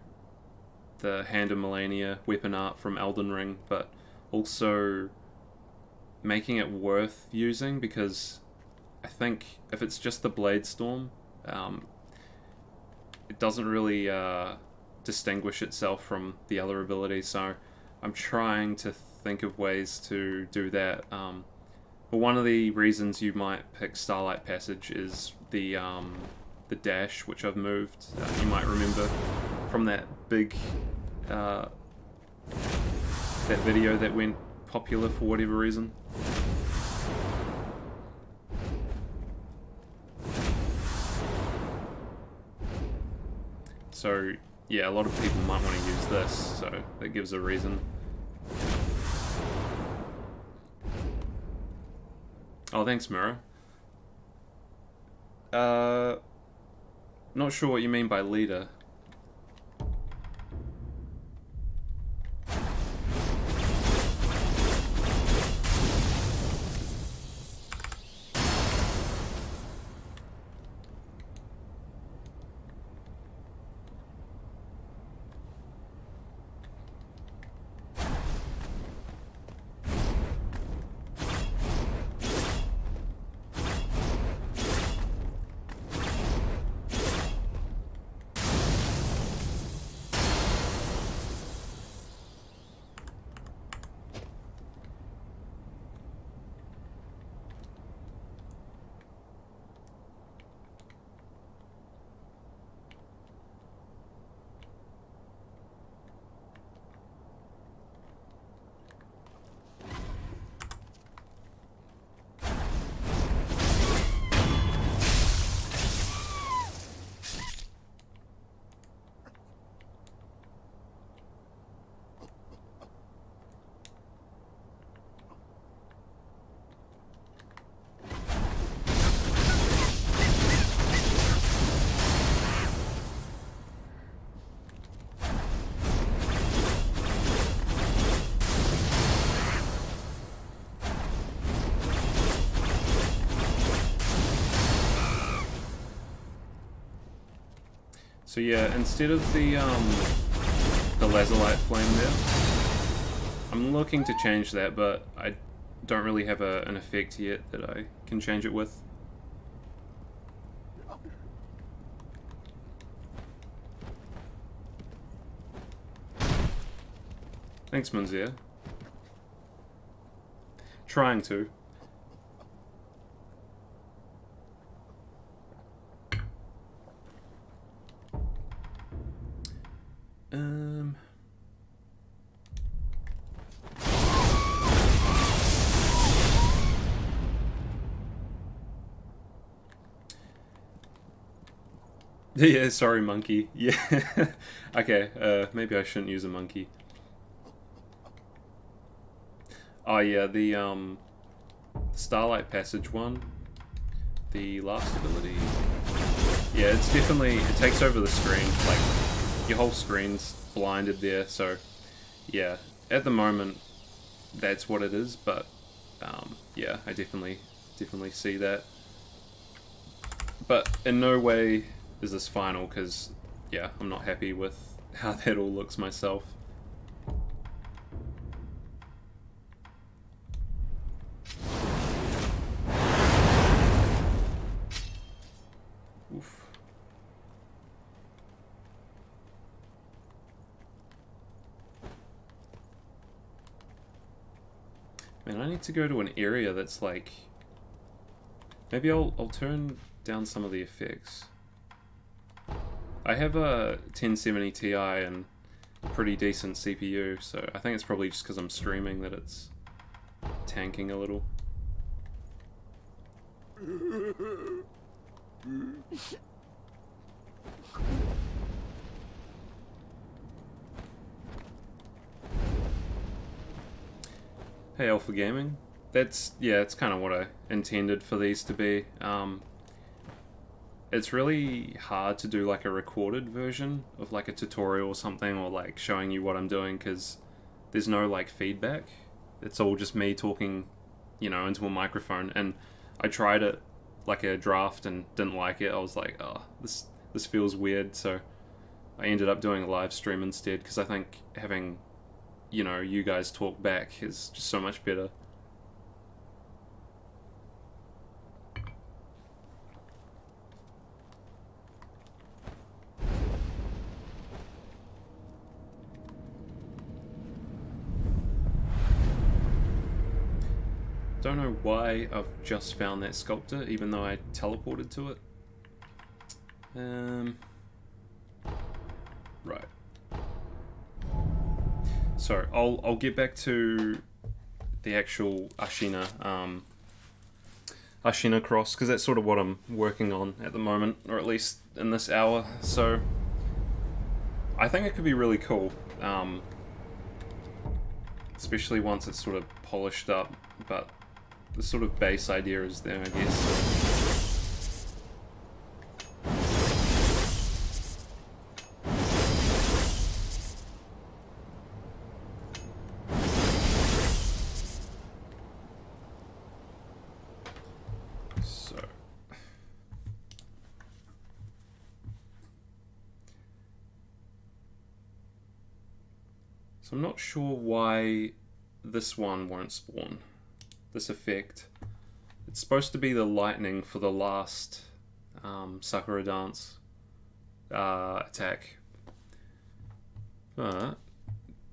the Hand of Melania weapon art from Elden Ring, but also making it worth using, because I think if it's just the Blade Storm, it doesn't really distinguish itself from the other abilities, so I'm trying to think of ways to do that. But one of the reasons you might pick Starlight Passage is the dash, which I've moved. You might remember from that big That video that went popular for whatever reason. So yeah, a lot of people might want to use this, so that gives a reason. Oh, thanks, Mirror. Not sure what you mean by leader. So yeah, instead of the laser light flame there, I'm looking to change that, but I don't really have an effect yet that I can change it with. Thanks, Munzia. Trying to. Yeah, sorry, monkey. Yeah. Okay, maybe I shouldn't use a monkey. Oh yeah, the Starlight Passage one. The last ability. Yeah, it's definitely, it takes over the screen. Like, your whole screen's blinded there, so yeah, at the moment that's what it is, but yeah, I definitely see that. But in no way is this final, because yeah, I'm not happy with how that all looks myself. Oof. Man, I need to go to an area that's like... Maybe I'll turn down some of the effects. I have a 1070 Ti and pretty decent CPU, so I think it's probably just because I'm streaming that it's tanking a little. Hey, Alpha Gaming. That's, yeah, it's kind of what I intended for these to be. It's really hard to do like a recorded version of like a tutorial or something, or like showing you what I'm doing, because there's no like feedback. It's all just me talking, you know, into a microphone. And I tried it like a draft and didn't like it. I was like, oh, this feels weird. So I ended up doing a live stream instead, because I think having, you know, you guys talk back is just so much better. Don't know why I've just found that sculptor, even though I teleported to it. Right. So I'll get back to the actual Ashina cross, because that's sort of what I'm working on at the moment, or at least in this hour. So I think it could be really cool, especially once it's sort of polished up, but the sort of base idea is there, I guess. So I'm not sure why this one won't spawn, this effect. It's supposed to be the lightning for the last Sakura Dance attack, but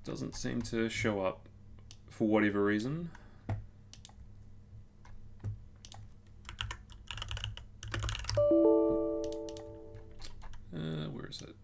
doesn't seem to show up for whatever reason. Where is it?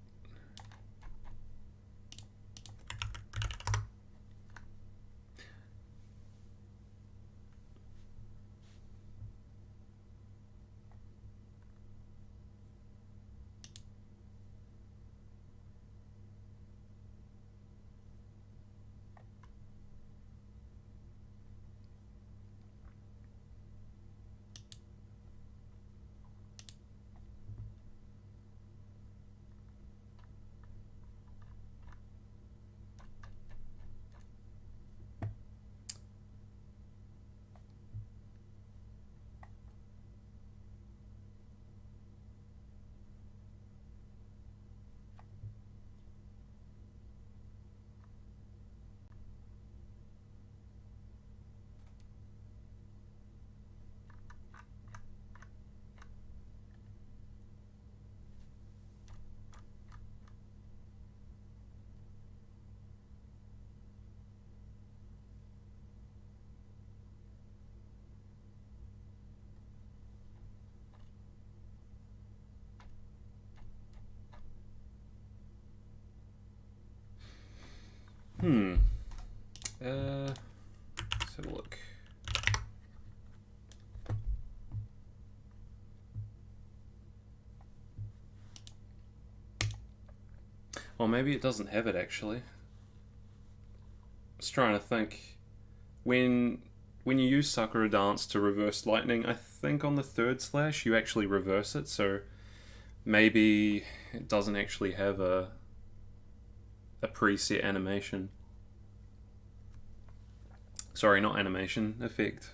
Let's have a look. Well, maybe it doesn't have it actually. I was trying to think. When you use Sakura Dance to reverse lightning, I think on the third slash you actually reverse it, so maybe it doesn't actually have a preset animation. Sorry, not animation, effect.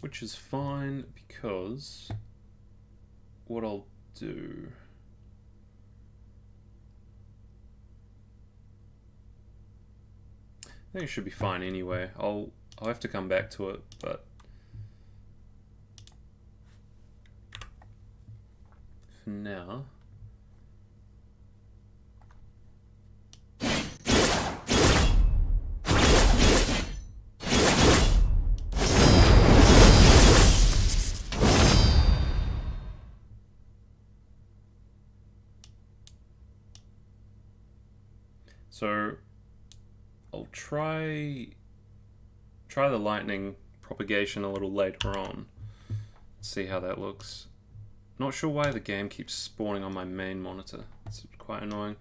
Which is fine, because what I'll do... I think it should be fine anyway. I'll have to come back to it, but for now, so I'll try the lightning propagation a little later on. See how that looks. Not sure why the game keeps spawning on my main monitor. It's quite annoying.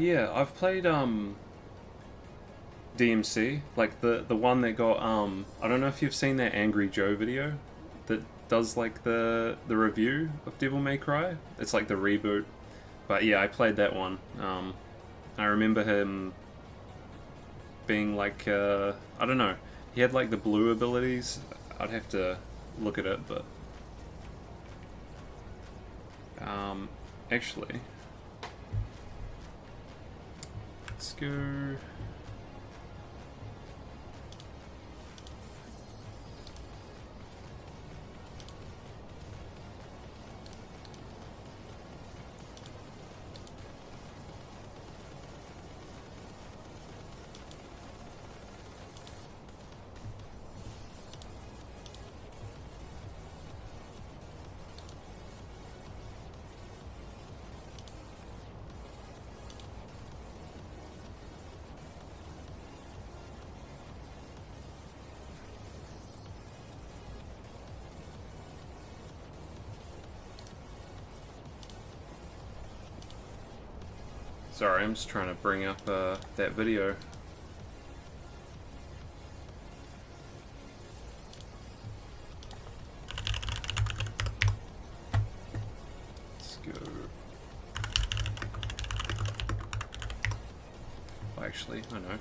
Yeah, I've played DMC, like the one that got I don't know if you've seen that Angry Joe video that does like the review of Devil May Cry. It's like the reboot. But yeah, I played that one. I remember him being like I don't know. He had like the blue abilities. I'd have to look at it, but actually let's go. Sorry, I'm just trying to bring up that video. Let's go. Oh, actually, I know.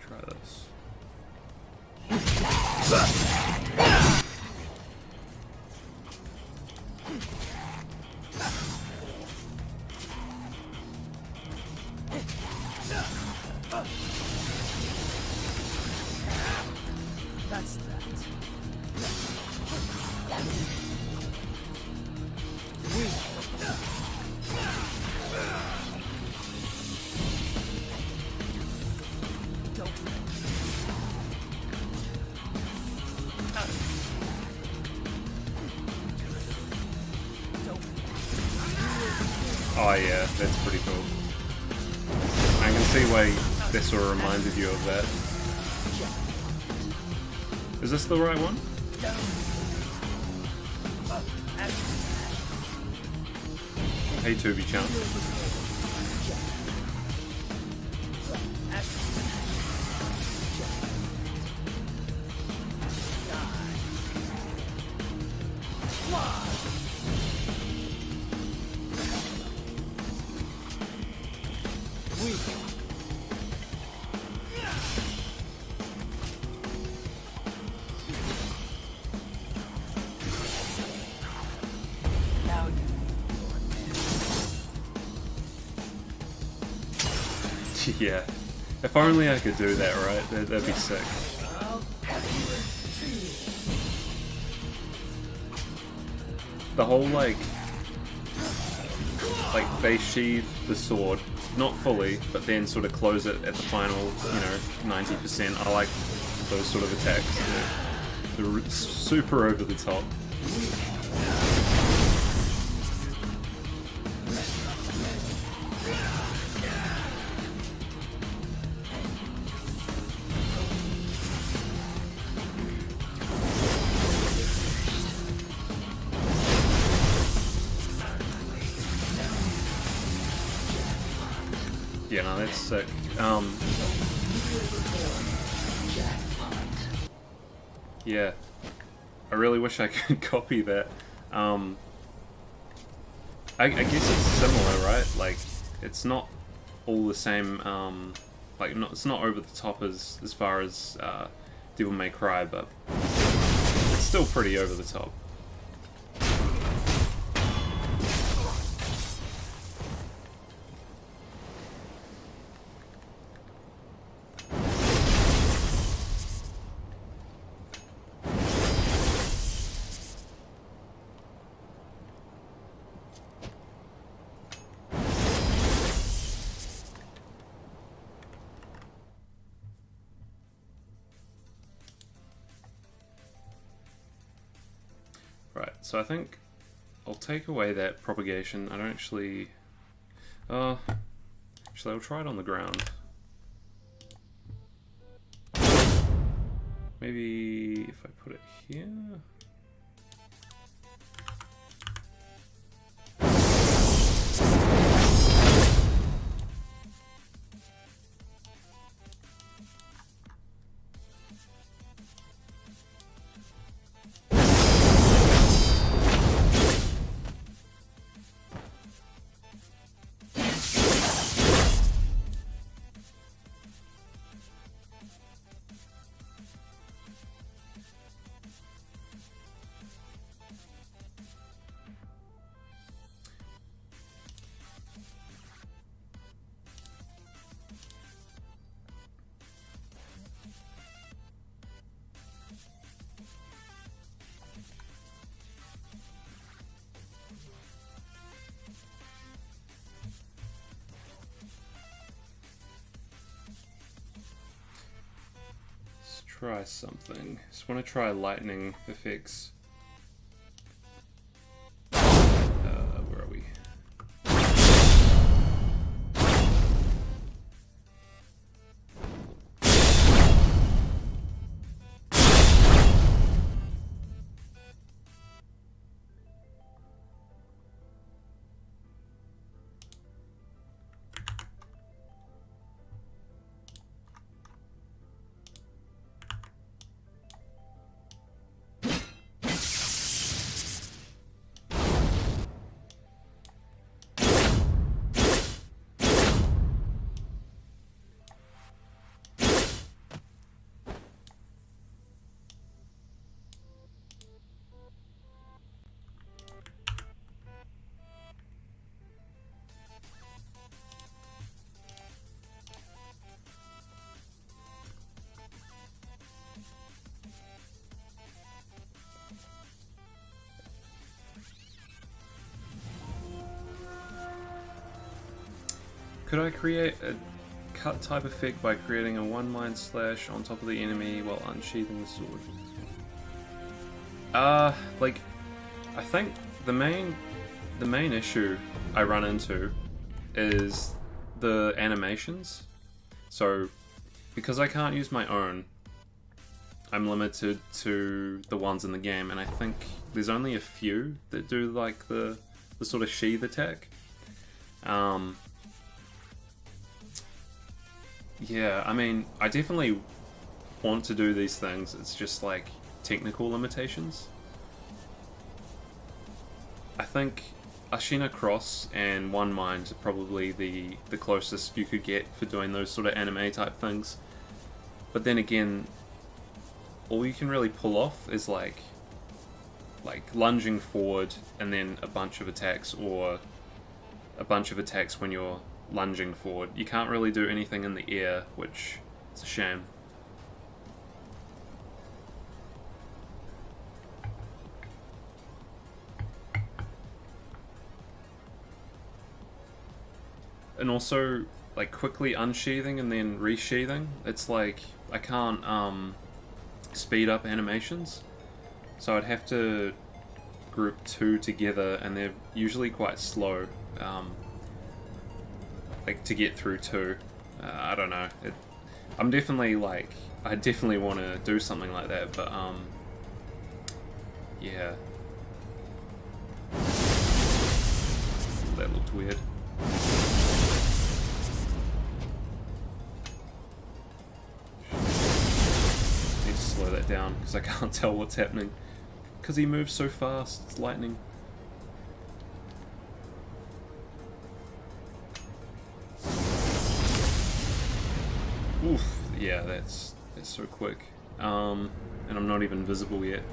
Try this. That's that. Oh yeah, that's pretty cool. I can see why this sort of reminded you of that. Is this the right one? Hey Tubi-chan. Yeah. If only I could do that, right? That'd be sick. The whole, like they sheathe the sword, not fully, but then sort of close it at the final, 90%. I like those sort of attacks. They're super over the top. Yeah, no, that's sick. Yeah, I really wish I could copy that. I guess it's similar, right? Like, it's not all the same. It's not over the top as far as Devil May Cry, but it's still pretty over the top. Right, so I think I'll take away that propagation. I don't actually... actually, I'll try it on the ground. Maybe if I put it here... Try something. Just want to try lightning effects. Where are we? Could I create a cut type effect by creating a one mind slash on top of the enemy while unsheathing the sword? Like, I think the main issue I run into is the animations. So, because I can't use my own, I'm limited to the ones in the game, and I think there's only a few that do like the sort of sheath attack. Yeah, I mean, I definitely want to do these things, it's just like technical limitations. I think Ashina Cross and One Mind are probably the closest you could get for doing those sort of anime type things. But then again, all you can really pull off is like lunging forward and then a bunch of attacks, or a bunch of attacks when you're lunging forward. You can't really do anything in the air, which is a shame. And also, like, quickly unsheathing and then resheathing, it's like, I can't speed up animations, so I'd have to group two together, and they're usually quite slow. Like, to get through two. I don't know. I'm definitely, like, I definitely want to do something like that, but, yeah. That looked weird. Need to slow that down, because I can't tell what's happening. Because he moves so fast, it's lightning. Oof, yeah, that's so quick. And I'm not even visible yet.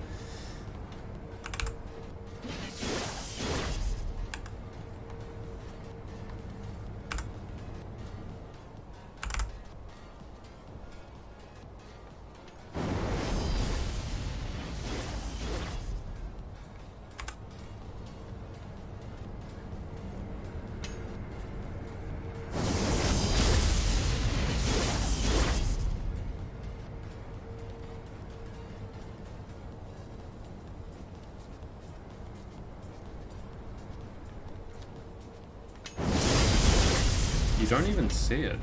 don't even see it.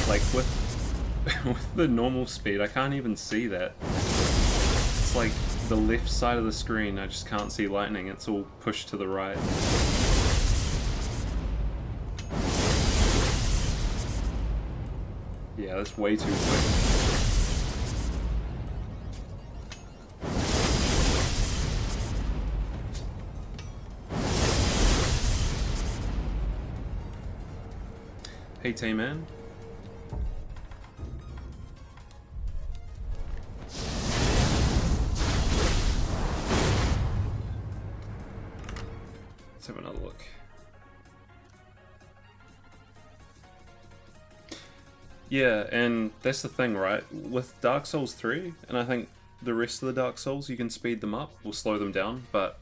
Like with with the normal speed, I can't even see that. It's like the left side of the screen, I just can't see lightning. It's all pushed to the right. Yeah, that's way too quick. Hey T-Man. Let's have another look. Yeah, and that's the thing, right? With Dark Souls 3, and I think the rest of the Dark Souls, you can speed them up or slow them down, but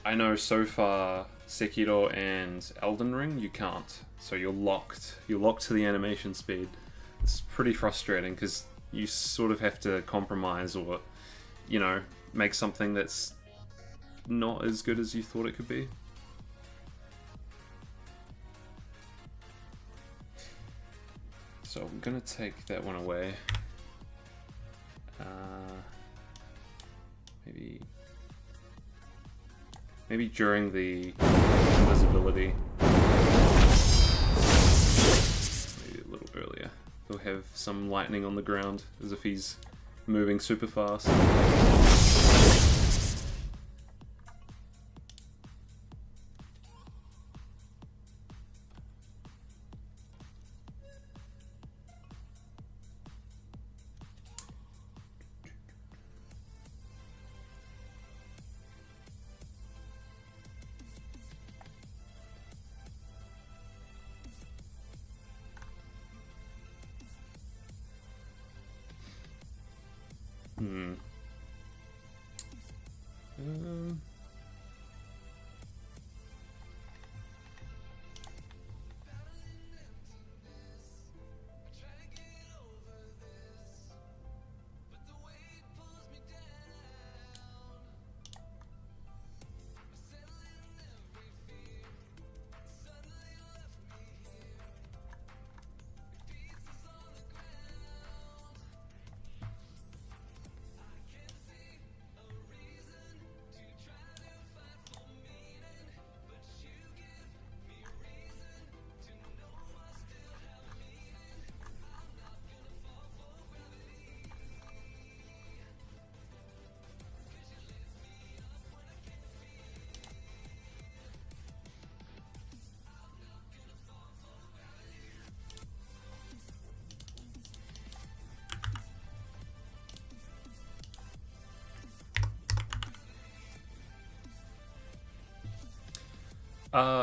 I know so far Sekiro and Elden Ring, you can't. So you're locked. You're locked to the animation speed. It's pretty frustrating because you sort of have to compromise or, you know, make something that's not as good as you thought it could be. So I'm gonna take that one away. Maybe during the invisibility. Maybe a little earlier. He'll have some lightning on the ground as if he's moving super fast.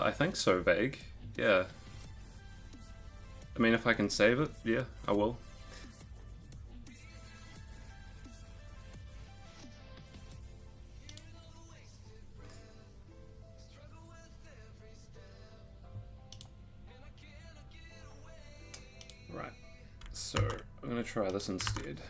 I think so, Vague. Yeah. I mean, if I can save it, yeah, I will. Right. So, I'm gonna try this instead.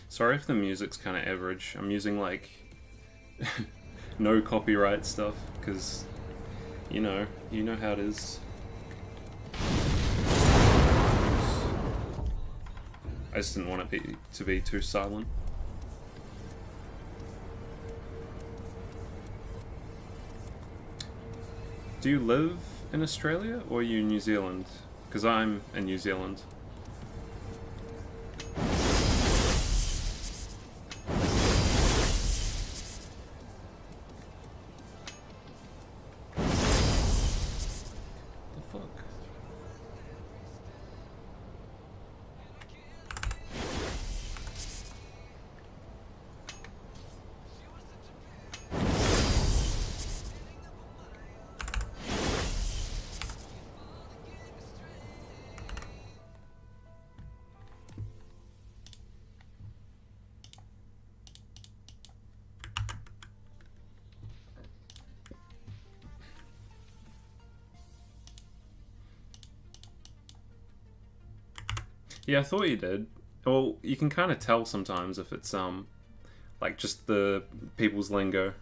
Sorry if the music's kind of average. I'm using like no copyright stuff because you know how it is. I just didn't want it to be too silent. Do you live in Australia or are you in New Zealand? Because I'm in New Zealand. Yeah, I thought you did. Well, you can kind of tell sometimes if it's like just the people's lingo.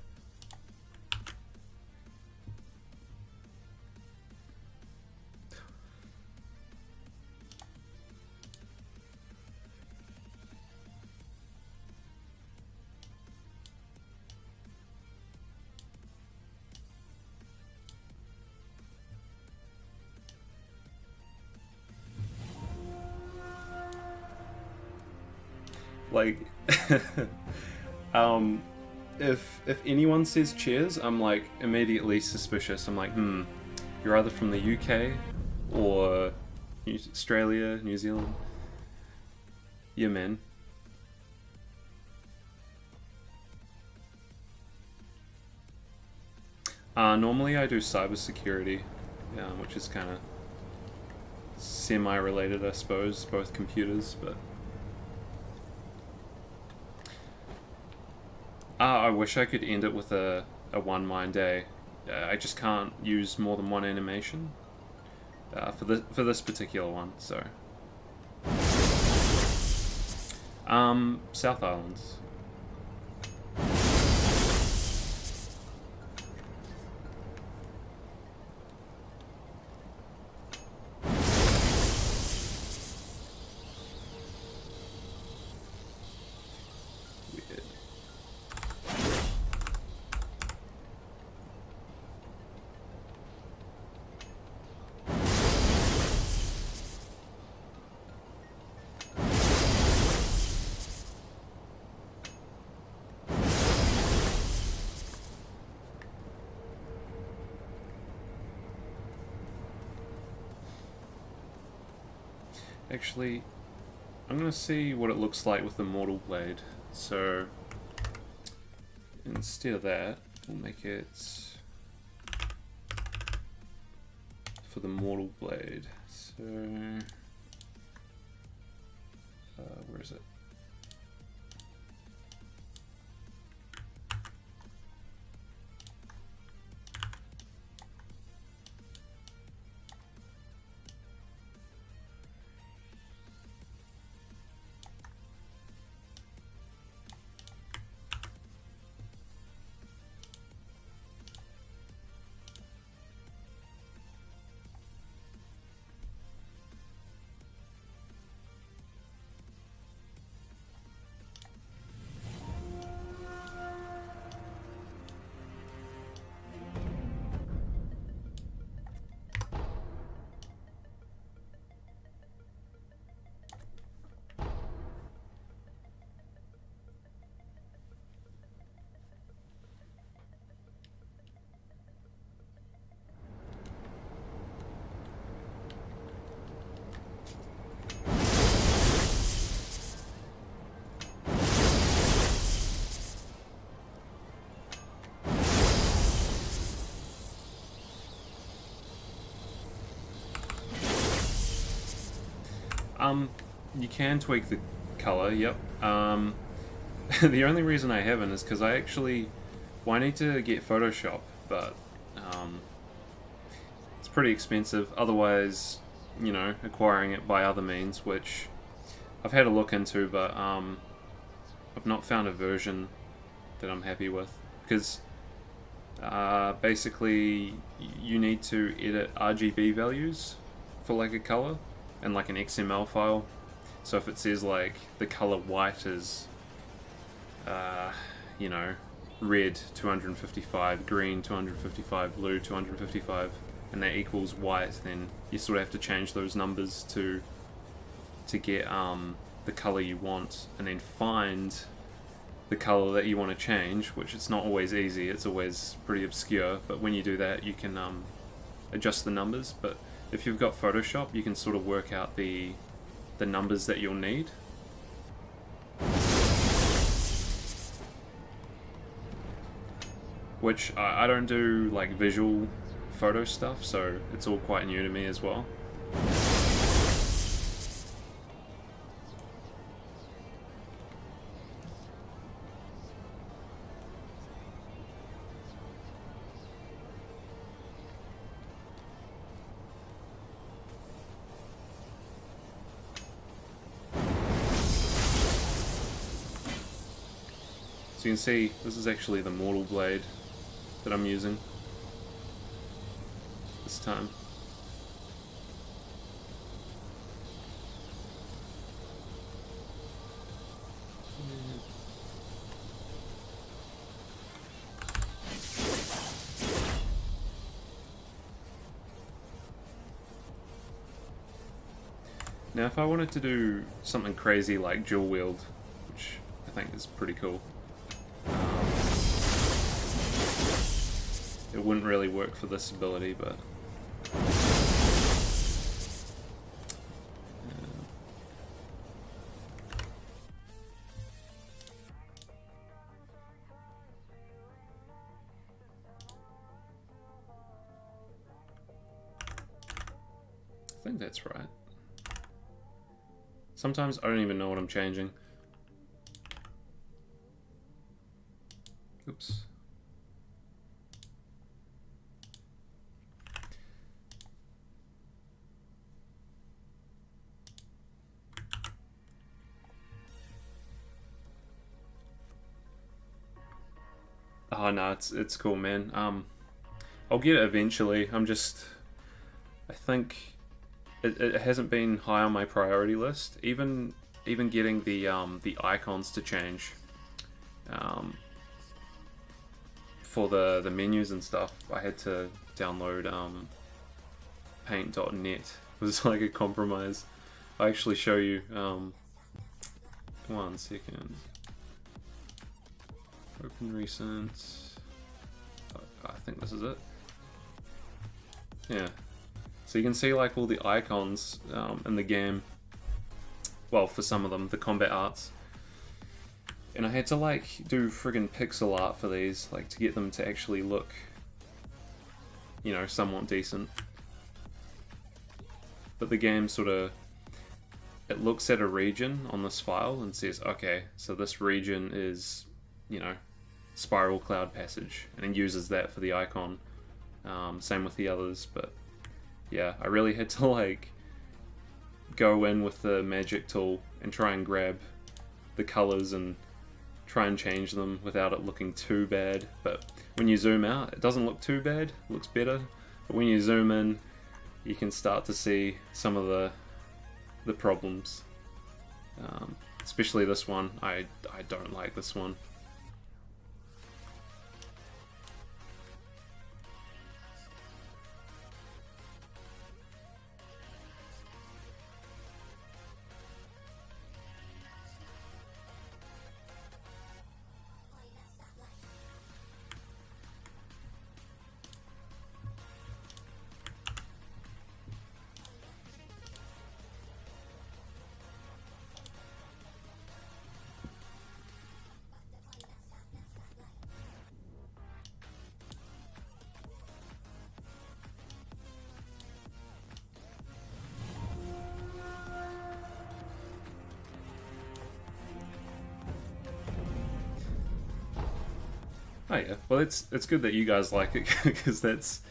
Like, um, if anyone says cheers, I'm like immediately suspicious. I'm like, you're either from the UK or Australia, New Zealand. Yeah, man. Normally I do cybersecurity, which is kind of semi-related, I suppose, both computers, but. I wish I could end it with a one mine day. I just can't use more than one animation for this particular one. So, South Islands. Actually, I'm gonna see what it looks like with the Mortal Blade. So instead of that, we'll make it for the Mortal Blade. So where is it? You can tweak the color, yep. The only reason I haven't is because I actually, well, I need to get Photoshop, but it's pretty expensive. Otherwise, you know, acquiring it by other means, which I've had a look into, but I've not found a version that I'm happy with, because basically you need to edit RGB values for like a color and like an XML file. So if it says like the color white is you know, red 255, green 255, blue 255, and that equals white, then you sort of have to change those numbers to get the color you want, and then find the color that you want to change, which it's not always easy, it's always pretty obscure, but when you do that you can adjust the numbers. But if you've got Photoshop, you can sort of work out the numbers that you'll need. Which I don't do like visual photo stuff, so it's all quite new to me as well. So you can see, this is actually the mortal blade that I'm using this time. Now if I wanted to do something crazy like dual wield, which I think is pretty cool, it wouldn't really work for this ability, but I think that's right. Sometimes I don't even know what I'm changing. Oops. Oh no, it's cool, man. I'll get it eventually. I think it hasn't been high on my priority list. Even getting the icons to change for the menus and stuff, I had to download paint.net. It was like a compromise. I'll actually show you. 1 second. Open recent. I think this is it. Yeah. So you can see like all the icons in the game. Well, for some of them, the combat arts. And I had to like do friggin' pixel art for these, like to get them to actually look, you know, somewhat decent. But the game sort of, it looks at a region on this file and says, okay, so this region is, you know, Spiral Cloud Passage, and it uses that for the icon. Same with the others, but yeah, I really had to like go in with the magic tool and try and grab the colors and try and change them without it looking too bad. But when you zoom out, it doesn't look too bad, it looks better. But when you zoom in, you can start to see some of the problems. Especially this one. I don't like this one. Oh yeah, well it's good that you guys like it, because that's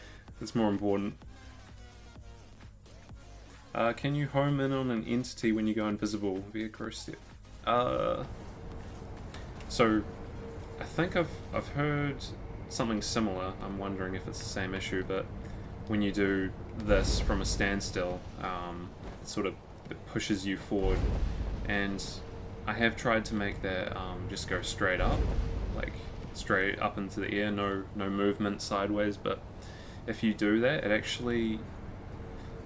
more important. Can you home in on an entity when you go invisible via crow step? So I think I've heard something similar. I'm wondering if it's the same issue, but when you do this from a standstill, it pushes you forward, and I have tried to make that just go straight up, like straight up into the air, no movement sideways. But if you do that, it actually,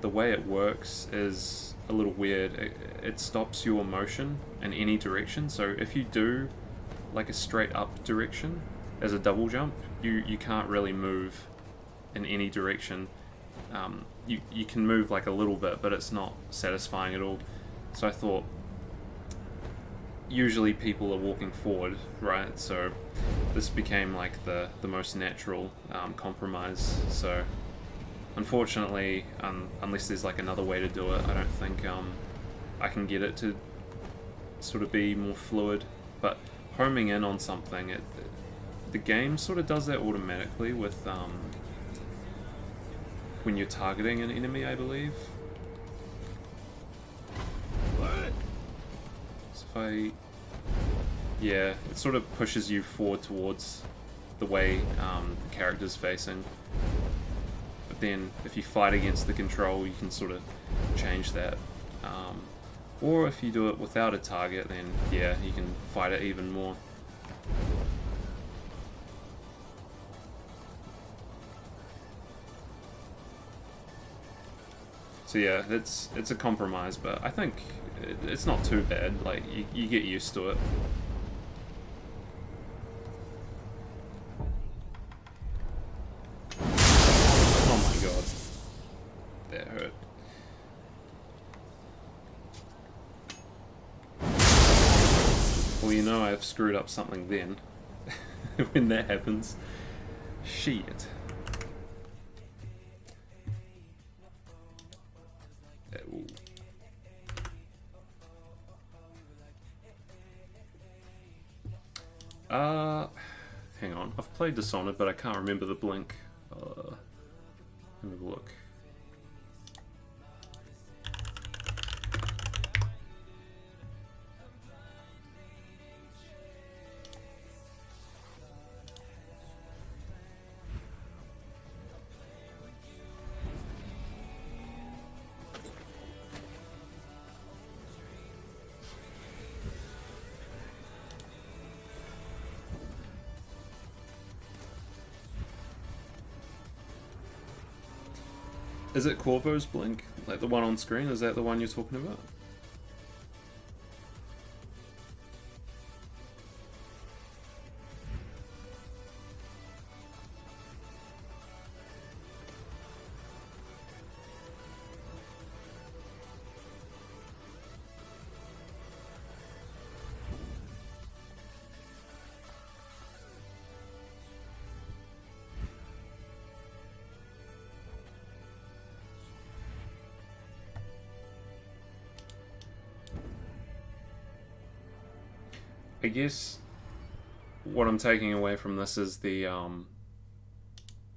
the way it works is a little weird. It stops your motion in any direction. So if you do like a straight up direction as a double jump, you can't really move in any direction. You can move like a little bit, but it's not satisfying at all. So I thought, usually people are walking forward, right? So this became like the most natural compromise. So unfortunately, unless there's like another way to do it, I don't think I can get it to sort of be more fluid. But homing in on something, the game sort of does that automatically with when you're targeting an enemy, I believe. So yeah, it sort of pushes you forward towards the way the character's facing. But then if you fight against the control, you can sort of change that. Or if you do it without a target, then yeah, you can fight it even more. So yeah, it's a compromise, but I think it's not too bad. Like, you get used to it. Oh my god. That hurt. Well, you know I've screwed up something then. When that happens. Shit. Hang on. I've played Dishonored, but I can't remember the blink. Let me have a look. Is it Corvo's blink? Like the one on screen? Is that the one you're talking about? I guess what I'm taking away from this is the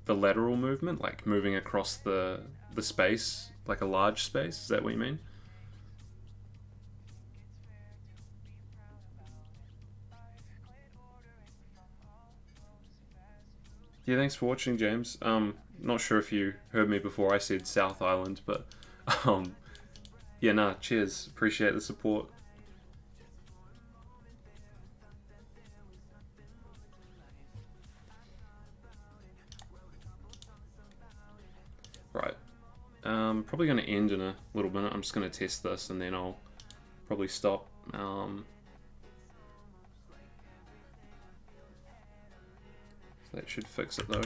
lateral movement, like moving across the space, like a large space. Is that what you mean? Yeah, thanks for watching, James. Not sure if you heard me before. I said South Island, but yeah, nah, cheers. Appreciate the support. Right. Probably going to end in a little minute. I'm just going to test this and then I'll probably stop. So that should fix it though.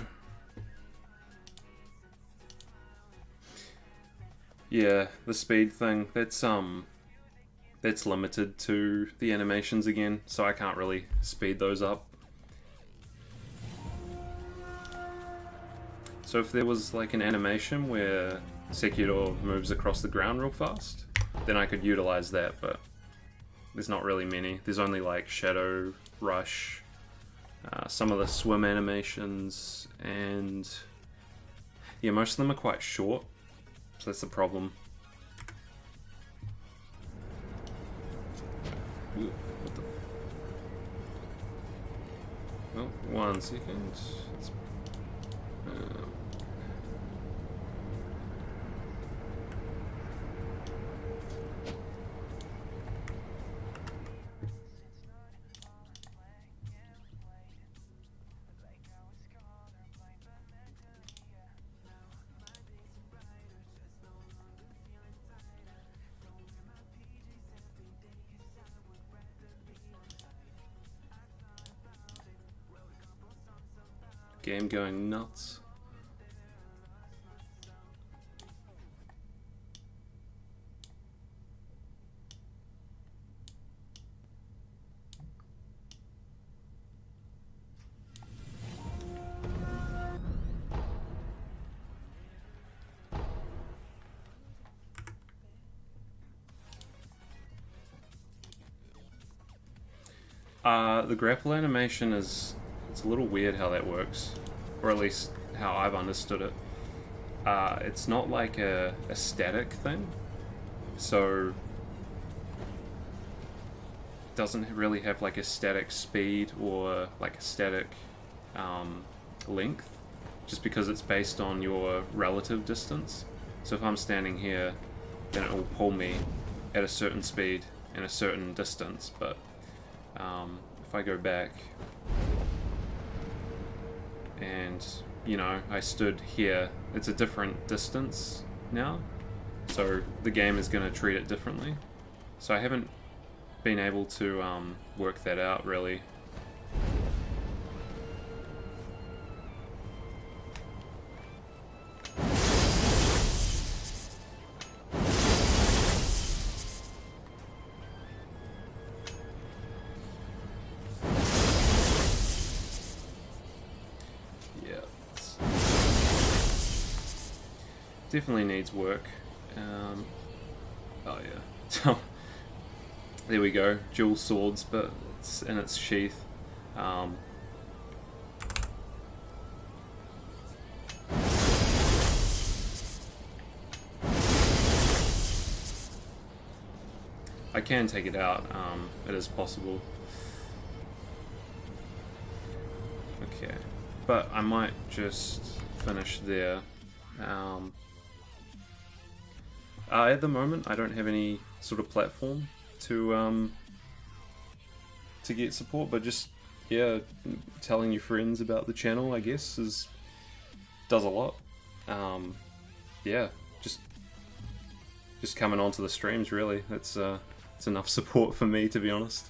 Yeah, the speed thing, that's limited to the animations again, so I can't really speed those up. So if there was like an animation where Sekiro moves across the ground real fast, then I could utilize that, but there's not really many. There's only like Shadow, Rush, some of the swim animations, and yeah, most of them are quite short, so that's the problem. Ooh, what the... Oh, 1 second. game going nuts. The grapple animation it's a little weird how that works, or at least how I've understood it. It's not like a static thing, so it doesn't really have like a static speed or like a static length, just because it's based on your relative distance. So if I'm standing here, then it will pull me at a certain speed and a certain distance, but if I go back and, you know, I stood here, it's a different distance now, so the game is going to treat it differently. So I haven't been able to work that out really. Definitely needs work. Oh yeah. There we go. Dual swords, but it's in its sheath. I can take it out. It is possible. Okay, but I might just finish there. At the moment, I don't have any sort of platform to get support, but just, yeah, telling your friends about the channel, I guess, does a lot. Yeah, just coming onto the streams, really. It's enough support for me, to be honest.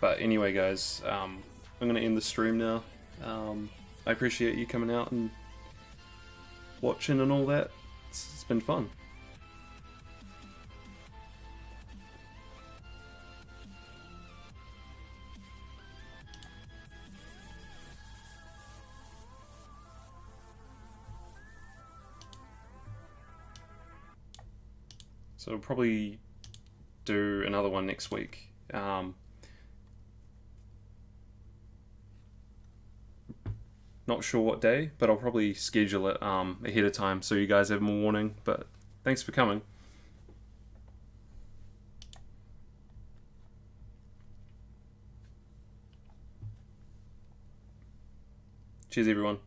But anyway, guys, I'm gonna end the stream now. I appreciate you coming out and watching and all that. It's been fun. So I'll probably do another one next week. Not sure what day, but I'll probably schedule it ahead of time so you guys have more warning. But thanks for coming. Cheers, everyone.